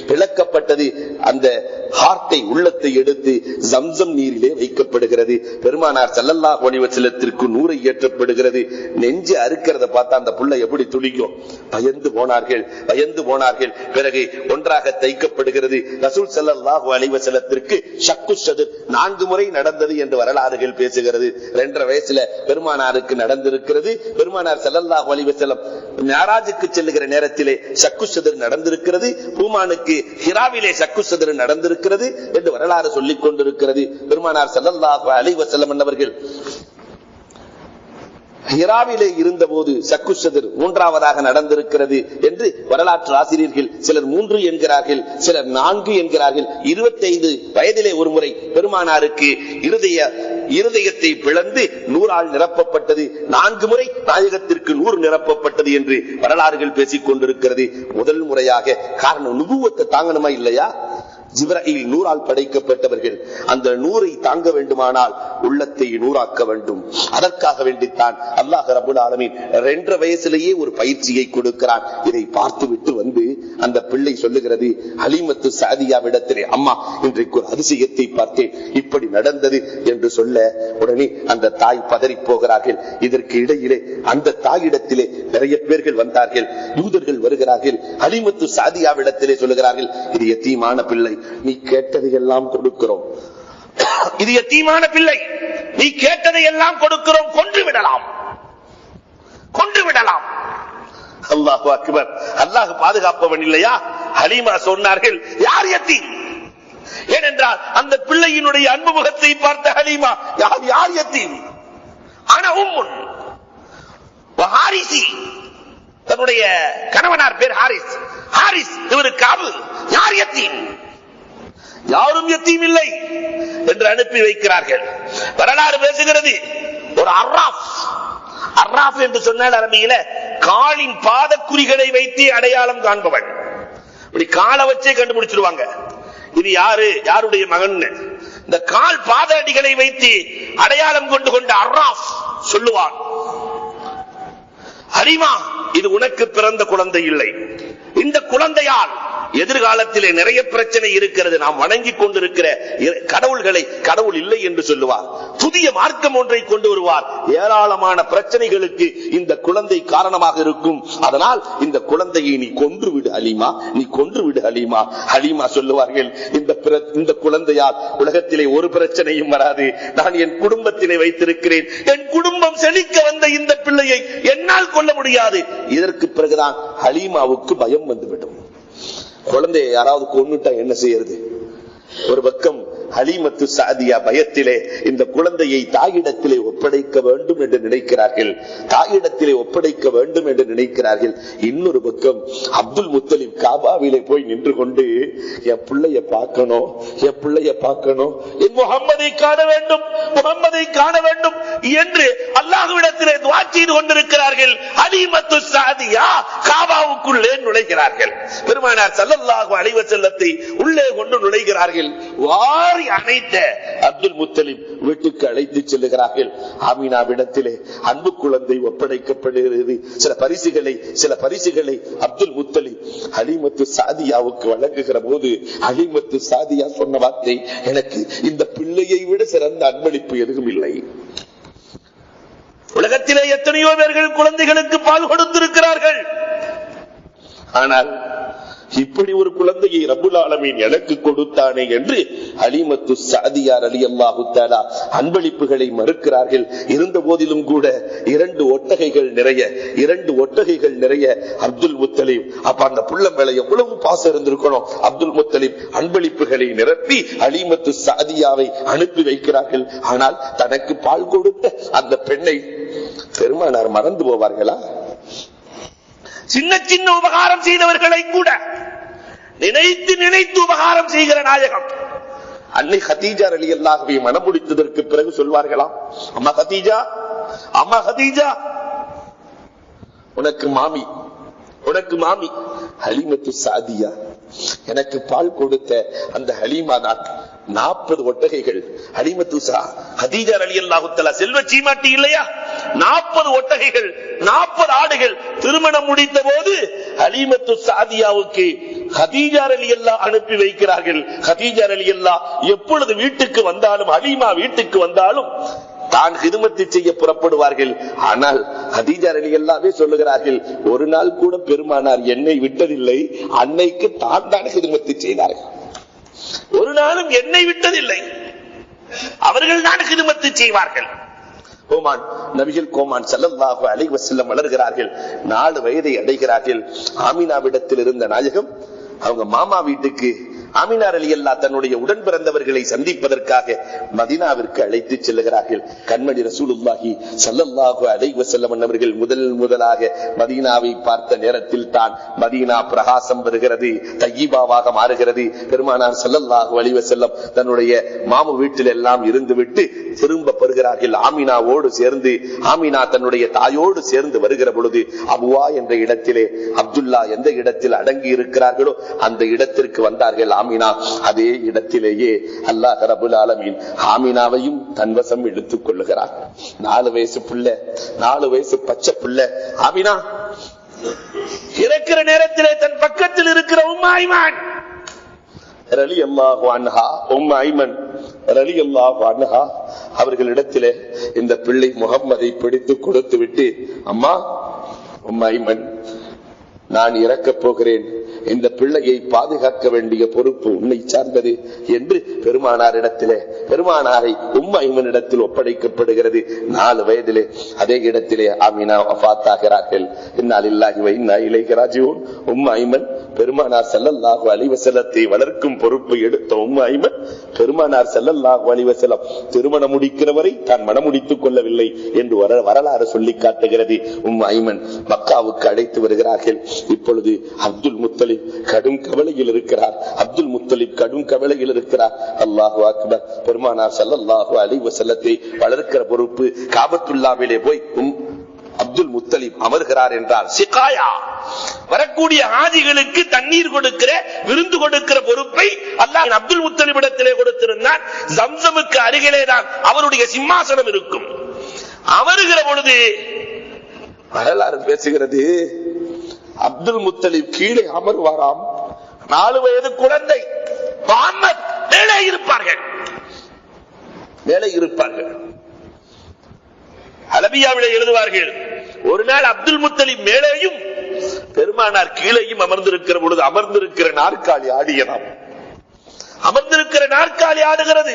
பிளக்கப்பட்டது. அந்த ஹார்ட்டை, உள்ளத்தை எடுத்து ஜம்சம் நீரிலே வைக்கப்படுகிறது. பெருமானார் ஸல்லல்லாஹு அலைஹி வஸல்லத்திற்கு நூரை ஏற்றப்படுகிறது. நெஞ்சு அறுக்கிறத பார்த்தா அந்த புள்ள எப்படி துடிக்கும். பயந்து போனார்கள். பிறகு ஒன்றாக தைக்கப்படுகிறது. ரசூல் ஸல்லல்லாஹு அலைஹி வஸல்லத்திற்கு ஷக்கு ஷதுர் 4 முறை நடந்தது என்று வரலாறுகள் பேசுகிறது. 2.5 வயசுல பெருமானாருக்கு நடந்திருக்கிறது. பெருமானார் ஸல்லல்லாஹு அலைஹி வஸல்லம் மிஅராஜுக்கு செல்லுகிற நேரத்திலே ஷக்கு ஷதுர் நடந்திருக்கிறது. பூமானுக்கு ஹிராவிலே ஷக்கு ஷதுர் நடந்திருக்கிறது என்று வரலாறு சொல்லிக் கொண்டிருக்கிறது. பெருமானார் ஸல்லல்லாஹு அலைஹி வஸல்லம் அவர்கள் ஹிராவிலே இருந்த போது ஷக்கு ஷதுர் 3ஆவதாக நடந்திருக்கிறது என்று வரலாற்று ஆசிரியர்கள் சிலர் 3 என்கிறார்கள், சிலர் 4 என்கிறார்கள். 25 வயதிலே ஒரு முறை பெருமானாருக்கு இருதயத்தை பிளந்து 100ஆல் நிரப்பப்பட்டது. 4 முறை நாயகத்திற்கு 100 நிரப்பப்பட்டது என்று வரலாறுகள் பேசிக் கொண்டிருக்கிறது. முதல் முறையாக. காரணம், நுபுவத்தை தாங்கணுமா இல்லையா? ஜிப்ரீல் 100ஆல் படைக்கப்பட்டவர்கள். அந்த 100ஐ தாங்க வேண்டுமானால் உள்ளத்தை 100ஆக்க வேண்டும். அதற்காக வேண்டித்தான் அல்லாஹ் ரப்பல் ஆலமீன் 2.5 வயசிலேயே ஒரு பயிற்சியை கொடுக்கிறான். இதை பார்த்து விட்டு வந்து அந்த பிள்ளை சொல்லுகிறது ஹலீமத்து சாதியாவிடத்திலே, அம்மா இன்றைக்கு ஒரு அதிசயத்தை பார்த்தேன், இப்படி நடந்தது என்று சொல்ல உடனே அந்த தாய் பதறி போகிறார்கள். இதற்கு இடையிலே அந்த தாயிடத்திலே நிறைய பேர்கள் வந்தார்கள். யூதர்கள் வருகிறார்கள். ஹலீமத்து சாதியாவிடத்திலே சொல்லுகிறார்கள், இது யத்தீமான பிள்ளை, நீ கேட்டதை எல்லாம் கொடுக்கிறோம். இது யத்தீமான பிள்ளை, நீ கேட்டதை எல்லாம் கொடுக்கிறோம், கொன்று விடலாம். கொண்டு விடலாம். அல்லாஹு அக்பர். அல்லாஹ் பாதுகாப்பவன் இல்லையா? ஹலீமா சொன்னார்கள், யார் யத்தீம்? ஏனென்றால் அந்த பிள்ளையினுடைய அன்பு முகத்தை பார்த்த ஹலீமா, யார் யத்தீம்? ஆனா உம்முன் ஹாரிசி, தன்னுடைய கணவனார் பேர் ஹாரிஸ். ஹாரிஸ் இவருக்கு அபு, யார் யத்தீம்? யாரும் யத்தீம் இல்லை என்று அனுப்பி வைக்கிறார்கள். வரலாறு பேசுகிறது, ஒரு அர்ராஃப், அர்ராஃப் என்று சொன்னால் அரபியில காலின் பாதக்குறிகளை வைத்து அடையாளம் காண்பவன். இப்படி காலை வச்சே கண்டுபிடிச்சிருவாங்க இது யாரு, யாருடைய மகன். இந்த கால் பாத அடிகளை வைத்து அடையாளம் கொண்டு கொண்ட அர்ராஃப் சொல்லுவான், ஹலீமா இது உனக்கு பிறந்த குழந்தை இல்லை, இந்த குழந்தையால் எதிர்காலத்திலே நிறைய பிரச்சனை இருக்கிறது, நாம் வணங்கி கொண்டிருக்கிற கடவுள்களை கடவுள் இல்லை என்று சொல்லுவார். புதிய மார்க்கம் ஒன்றை கொண்டு வருவார், ஏராளமான பிரச்சனைகளுக்கு இந்த குழந்தை காரணமாக இருக்கும், அதனால் இந்த குழந்தையை நீ கொன்று விடு ஹலீமா, நீ கொன்று விடு ஹலீமா. ஹலீமா சொல்லுவார்கள், இந்த குழந்தையால் உலகத்திலே ஒரு பிரச்சனையும் வராது, நான் என் குடும்பத்திலே வைத்திருக்கிறேன், என் குடும்பம் செழிக்க வந்த இந்த பிள்ளையை என்னால் கொல்ல முடியாது. இதற்கு பிறகுதான் ஹலீமாவுக்கு பயம் வந்துவிடும். குழந்தையை யாராவது கொன்னுட்டா என்ன செய்யறது? ஒரு பக்கம் ஹலீமத்து சாதியா பயத்திலே இந்த குழந்தையை தாயிடத்திலே ஒப்படைக்க வேண்டும் என்று நினைக்கிறார்கள், தாயிடத்திலே ஒப்படைக்க வேண்டும் என்று நினைக்கிறார்கள். இன்னொரு பக்கம் அப்துல் முத்தலிப் காபாவிலே போய் நின்று கொண்டு, என் பிள்ளைய பார்க்கணும், என் பிள்ளைய பார்க்கணும், என் முகம்மதை காண வேண்டும், முகம்மதை காண வேண்டும் என்று அல்லாஹ்விடத்திலே துஆ செய்து கொண்டிருக்கிறார்கள். ஹலீமத்து சாதியா காபாவுக்குள்ளே நுழைகிறார்கள். பெருமானார் ஸல்லல்லாஹு அலைஹி வஸல்லத்தை உள்ளே கொண்டு நுழைகிறார்கள். அனைத்த அப்துல் முத்தலிப் வீட்டுக்கு அழைத்து செல்லுகிறார்கள். ஆமினாவிடத்திலே அன்பு குழந்தை ஒப்படைக்கப்படுகிறது. சில பரிசுகளை அப்துல் முத்தலிப் ஹலீமத்து சாதியாவுக்கு வழங்குகிற போது ஹலீமத்து சாதியா சொன்ன வார்த்தை, எனக்கு இந்த பிள்ளையை விட சிறந்த அன்பளிப்பு எதுவும் இல்லை. உலகத்திலே எத்தனையோ பேர்கள் குழந்தைகளுக்கு பால் கொடுத்திருக்கிறார்கள், ஆனால் இப்படி ஒரு குழந்தையை ரப்புல் ஆலமீன் எனக்கு கொடுத்தானே என்று ஹலீமத்து சாதியா ரலியல்லாஹு தஆலா அன்பளிப்புகளை மறுக்கிறார்கள். இருந்த போதிலும் கூட 2 ஒட்டகைகள் நிறைய அப்துல் முத்தலிப், அப்ப அந்த புள்ள மேல எவ்வளவு பாசம் இருந்திருக்கணும். அப்துல் முத்தலிப் அன்பளிப்புகளை நிரப்பி ஹலீமத்து சாதியாவை அனுப்பி வைக்கிறார்கள். ஆனால் தனக்கு பால் கொடுத்த அந்த பெண்ணை பெருமானார் மறந்து போவார்களா? சின்ன சின்ன உபகாரம் செய்தவர்களை கூட நினைத்து நினைத்து உபகாரம் செய்கிற நாயகம். அன்னை கதீஜா ரலியல்லாஹு அன்ஹா மனம் முடித்ததற்கு பிறகு சொல்வார்களாம், அம்மா கதீஜா, அம்மா கதீஜா, உனக்கு மாமி ஹலீமத்து சாதியா, எனக்கு பால் கொடுத்த அந்த ஹலீமா தான் 40 ஒட்டகைகள். ஹலீமத்து கதீஜா ரலியல்லாஹு தஆலா செல்வ சீமாட்டி இல்லையா? 40 ஒட்டகைகள், 40 ஆடுகள். திருமணம் முடித்த போது ஹலீமத்து சாதியாவுக்கு கதீஜா ரலியல்லாஹு அனுப்பி வைக்கிறார்கள். கதீஜா ரலியல்லாஹு எப்பொழுது வீட்டுக்கு வந்தாலும், ஹலீமா வீட்டுக்கு வந்தாலும் தான் ஹிதுமத்து செய்ய புறப்படுவார்கள். ஆனால் கதீஜா ரலியல்லாஹு சொல்லுகிறார்கள், ஒரு நாள் கூட பெருமானார் என்னை விட்டதில்லை, அன்னைக்கு தான் தான் ஹிதுமத்து செய்தார்கள், ஒரு நாளும் என்னை விட்டதில்லை, அவர்கள் தான் ஹிதுமத்து செய்வார்கள். கோமான் நபிகள் கோமான் ஸல்லல்லாஹு அலைஹி வஸல்லம் வளர்கிறார்கள். 4 வயதை அடைகிறார்கள். ஆமினாவிடத்தில் இருந்த நாயகம் அவங்க மாமா வீட்டுக்கு ஆமினா ரலியல்லாஹு தன்னுடைய உடன் பிறந்தவர்களை சந்திப்பதற்காக மதீனாவிற்கு அழைத்து செல்லுகிறார்கள். கண்மணி ரசூலுல்லாஹி ஸல்லல்லாஹு அலைஹி வஸல்லம் அவர்கள் முதலாக மதீனாவை பார்த்த நேரத்தில் தான் மதீனா பிரகாசம் வருகிறது, தய்யிபாவாக மாறுகிறது. பெருமானார் ஸல்லல்லாஹு அலைஹி வஸல்லம் தன்னுடைய மாமு வீட்டில் எல்லாம் இருந்துவிட்டு திரும்ப பெறுகிறார்கள். ஆமினாவோடு சேர்ந்து, ஆமினா தன்னுடைய தாயோடு சேர்ந்து வருகிற பொழுது அபுவா என்ற இடத்திலே அப்துல்லா எந்த இடத்தில் அடங்கி இருக்கிறார்களோ அந்த இடத்திற்கு வந்தார்கள். ஆமினா அதே இடத்திலேயே அல்லாஹ் ரப்புல் ஆலமீன் ஆமினாவையும் தன்வசம் எடுத்துக் கொள்ளுகிறார். 4 வயசு பிள்ளை, 4 வயசு பச்சை பிள்ளை ஆமினா இருக்கிற நேரத்திலே தன் பக்கத்தில் இருக்கிற உம்மு ஐமன் ரலியல்லாஹு அன்ஹா, உம்மு ஐமன் ரலியல்லாஹு அன்ஹா அவர்களிடத்திலே இந்த பிள்ளை முகம்மதை பிடித்து கொடுத்து விட்டு, அம்மா உம்மு ஐமன், நான் இறக்கப் போகிறேன், இந்த பிள்ளையை பாதுகாக்க வேண்டிய பொறுப்பு உன்னை சார்ந்தது என்று பெருமானாரை உம்மைமனிடத்தில் ஒப்படைக்கப்படுகிறது. 4 வயதிலே அதே இடத்திலே ஆமினா வஃபாத் ஆகிறார்கள். இன்னா லில்லாஹி வ இன்னா இலைஹி ராஜிஊன். உம்மைமன் பெருமானார் ஸல்லல்லாஹு அலைஹி வஸல்லத்தை வளர்க்கும் பொறுப்பை எடுத்த உம்மைமன் பெருமானார் ஸல்லல்லாஹு அலைஹி வஸல்லம் திருமணம் முடிக்கிறவரை தான் மனம் முடித்துக் கொள்ளவில்லை என்று வரலாறு சொல்லி காட்டுகிறது. உம்மைமன் மக்காவுக்கு அழைத்து வருகிறார்கள். இப்பொழுது அப்துல் முத்தலிப் கடும் கவலையில் இருக்கிறார். அல்லாஹு அக்பர். பெருமானார் ஸல்லல்லாஹு அலைஹி வஸல்லத்தை வளர்க்கிற பொறுப்பு காபத்துல்லாவிலே போய் அப்துல் முத்தலிப் அமர்கிறார் என்றால் சிகாயா வரக்கூடிய ஆதிகளுக்கு தண்ணீர் கொடுக்கிற விருந்து கொடுக்கிற பொறுப்பை அல்லாஹ் அப்துல் முத்தலிபிடத்திலே கொடுத்திருந்தார். ஜம்சமுக்கு அருகிலேதான் அவருடைய சிம்மாசனம் இருக்கும். அமருகிற பொழுது வரலாறு பேசுகிறது, அப்துல் முத்தலிப் கீழே அமர்வாராம். 4 வயது குழந்தை முஹம்மத் மேலே இருப்பார்கள். அலபியாவிலே எழுதுவார்கள், ஒரு நாள் அப்துல் முத்தலிப் மேலேயும் பெருமானார் கீழேயும் அமர்ந்திருக்கிற பொழுது அமர்ந்திருக்கிற நாற்காலி ஆடுகிறது.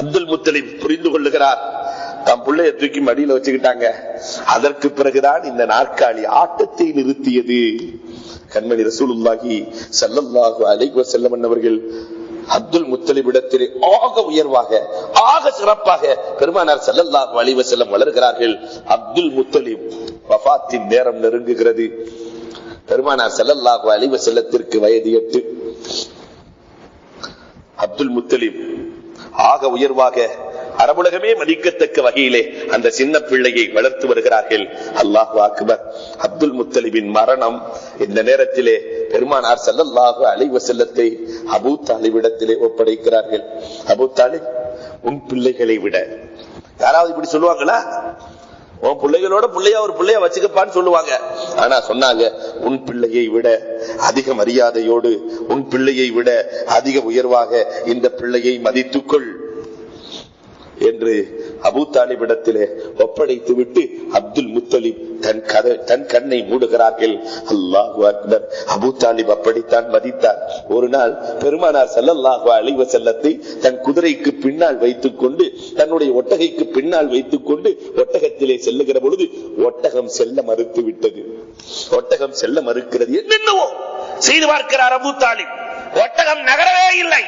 அப்துல் முத்தலிப் புரிந்து கொள்ளுகிறார், தம் பிள்ளைய தூக்கி மடியில வச்சுக்கிட்டாங்க. அதற்கு பிறகுதான் இந்த நாற்காலி ஆட்டத்தை நிறுத்தியது. கண்மணி ரசூலுல்லாஹி ஸல்லல்லாஹு அலைஹி வஸல்லம் அவர்கள் அப்துல் முத்தலிபிடத்திலே ஆக உயர்வாக ஆக சிறப்பாக பெருமானார் ஸல்லல்லாஹு அலைஹி வஸல்லம் வளர்கிறார்கள். அப்துல் முத்தலிப் வஃபாத்தின் நேரம் நெருங்குகிறது. பெருமானார் ஸல்லல்லாஹு அலைஹி வஸல்லத்திற்கு வயது 8. அப்துல் முத்தலிப் ஆக உயர்வாக அரபுலகமே மதிக்கத்தக்க வகையிலே அந்த சின்ன பிள்ளையை வளர்த்து வருகிறார்கள். அல்லாஹு அக்பர். அப்துல் முத்தலிபின் மரணம் இந்த நேரத்திலே பெருமானார் ஸல்லல்லாஹு அலைஹி வஸல்லத்தை அபூ தாலிபிடத்திலே ஒப்படைக்கிறார்கள். அபூ தாலிப், உன் பிள்ளைகளை விட யாராவது இப்படி சொல்லுவாங்களா? உன் பிள்ளைகளோட ஒரு பிள்ளைய வச்சுக்கப்பான்னு சொல்லுவாங்க. ஆனா சொன்னாங்க, உன் பிள்ளையை விட அதிக மரியாதையோடு, உன் பிள்ளையை விட அதிக உயர்வாக இந்த பிள்ளையை மதித்துக்கொள் என்று அபூ தாலிபிடத்திலே ஒப்படைத்து விட்டு அப்துல் முத்தலிப் தன் கண்ணை மூடுகிறார்கள். அல்லாஹு அக்பர். அபூ தாலிப் அப்படித்தான் மதித்தார். ஒரு நாள் பெருமானார் ஸல்லல்லாஹு அலைஹி வஸல்லத்தை தன் குதிரைக்கு பின்னால் வைத்துக் கொண்டு, தன்னுடைய ஒட்டகைக்கு பின்னால் வைத்துக் கொண்டு ஒட்டகத்திலே செல்லுகிற பொழுது ஒட்டகம் செல்ல மறுத்து விட்டது. ஒட்டகம் செல்ல மறுக்கிறது. என்னென்னவோ செய்து பார்க்கிறார் அபூ தாலிப். ஒட்டகம் நகரவே இல்லை.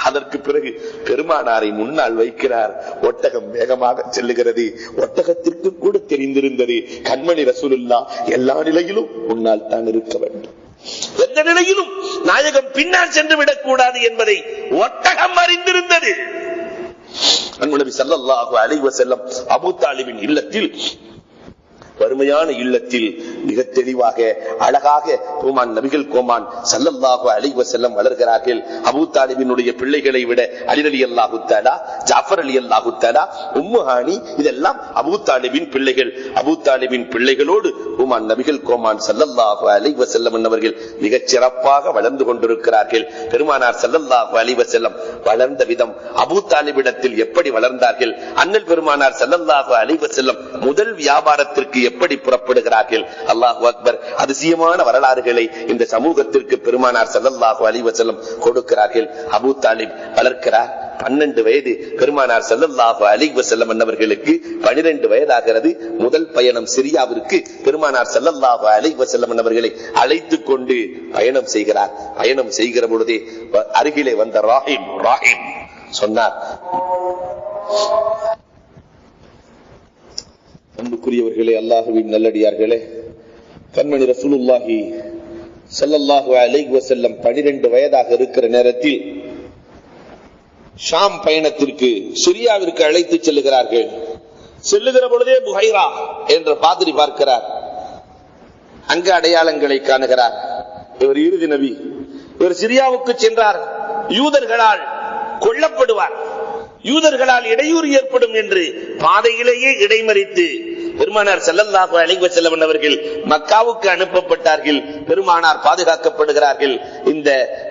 அதற்கு பிறகு பெருமானாரை முன்னால் வைக்கிறார். ஒட்டகம் வேகமாக செல்லுகிறது. ஒட்டகத்திற்கு கூட தெரிந்திருந்தது, கண்மணி ரசூலுல்லாஹ் எல்லா நிலையிலும் முன்னால் தான் இருக்க வேண்டும், எந்த நிலையிலும் நாயகம் பின்னால் சென்று விடக் கூடாது என்பதை ஒட்டகம் அறிந்திருந்தது. நபி ஸல்லல்லாஹு அலைஹி வஸல்லம் அபூ தாலிபின் இல்லத்தில், வறுமையான இல்லத்தில் மிக தெளிவாக அழகாக நபிகள் கோமான் ஸல்லல்லாஹு அலைஹி வஸல்லம் வளர்கிறார்கள். அபூ தாலிபினுடைய பிள்ளைகளை விட அலி ரலியல்லாஹு தஆலா, ஜாஃபர் ரலியல்லாஹு தஆலா, உம்மு ஹானி இதெல்லாம் அபூ தாலிபின் பிள்ளைகள். அபூ தாலிபின் பிள்ளைகளோடு நபிகள் கோமான் ஸல்லல்லாஹு அலைஹி வஸல்லம் அவர்கள் மிகச் சிறப்பாக வளர்ந்து கொண்டிருக்கிறார்கள். பெருமானார் ஸல்லல்லாஹு அலைஹி வஸல்லம் வளர்ந்த விதம், அபூ தாலிபிடத்தில் எப்படி வளர்ந்தார்கள், அண்ணல் பெருமானார் ஸல்லல்லாஹு அலைஹி வஸல்லம் முதல் வியாபாரத்திற்கு எப்படி புறப்படுகிறார்கள். அல்லாஹு அக்பர். அதிசயமான வரலாறுகளை இந்த சமூகத்திற்கு பெருமானார் ஸல்லல்லாஹு அலைஹி வஸல்லம் கொடுக்கிறார்கள். அபூ தாலிப் வளர்க்கிறார். 12 வயது பெருமானார் ஸல்லல்லாஹு அலைஹி வஸல்லம் அவர்களுக்கு 12 வயதாகிறது. முதல் பயணம் சிரியாவிற்கு பெருமானார் ஸல்லல்லாஹு அலைஹி வஸல்லம் அவர்களை அழைத்துக் கொண்டு பயணம் செய்கிறார். பயணம் செய்கிற பொழுதே அருகிலே வந்த ராஹிம் சொன்னார், அன்புக்குரியவர்களே, அல்லாஹுவின் நல்லடியார்களே, கண்மணி ரசூலுல்லாஹி ஸல்லல்லாஹு அலைஹி வஸல்லம் 12 வயதாக இருக்கிற நேரத்தில் ஷாம் பயணத்திற்கு சிரியாவிற்கு அழைத்து செல்லுகிறார்கள். செல்லுகிற பொழுதே புஹைரா என்ற பாதிரி பார்க்கிறார். அங்கு அடையாளங்களை காணுகிறார். இவர் இறுதி நபி, இவர் சிரியாவுக்கு சென்றார், யூதர்களால் கொல்லப்படுவார், யூதர்களால் இடையூறு ஏற்படும் என்று பாதையிலேயே இடைமறித்து பெருமானார் ஸல்லல்லாஹு அலைஹி வஸல்லம் அவர்கள் மக்காவுக்கு அனுப்பப்பட்டார்கள். பெருமானார் பாதுகாக்கப்படுகிறார்கள். இந்த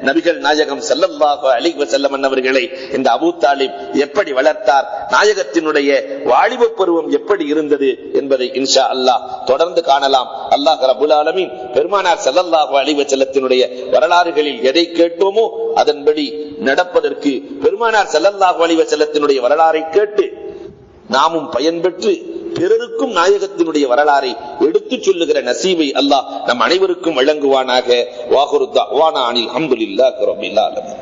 நபிகள் நாயகம் ஸல்லல்லாஹு அலைஹி வஸல்லம் அவர்களை இந்த அபூ தாலிப் எப்படி வளர்த்தார், நாயகத்தினுடைய வாலிப பருவம் எப்படி இருந்தது என்பதை இன்ஷா அல்லாஹ் தொடர்ந்து காணலாம். அல்லாஹ் ரப்பல் ஆலமீன் பெருமானார் ஸல்லல்லாஹு அலைஹி வஸல்லத்தினுடைய வரலாறுகளில் எதை கேட்டோமோ அதன்படி நடப்பதற்கு, பெருமானார் ஸல்லல்லாஹு அலைஹி வஸல்லத்தினுடைய வரலாறை கேட்டு நாமும் பயன்பெற்று பிறருக்கும் நாயகத்தினுடைய வரலாறை எடுத்துச் சொல்லுகிற நசீபை அல்லாஹ் நம் அனைவருக்கும் வழங்குவானாக. வாகுரு தஅவானா அனில் ஹம்துலில்லாஹி ரப்பில் ஆலமீன்.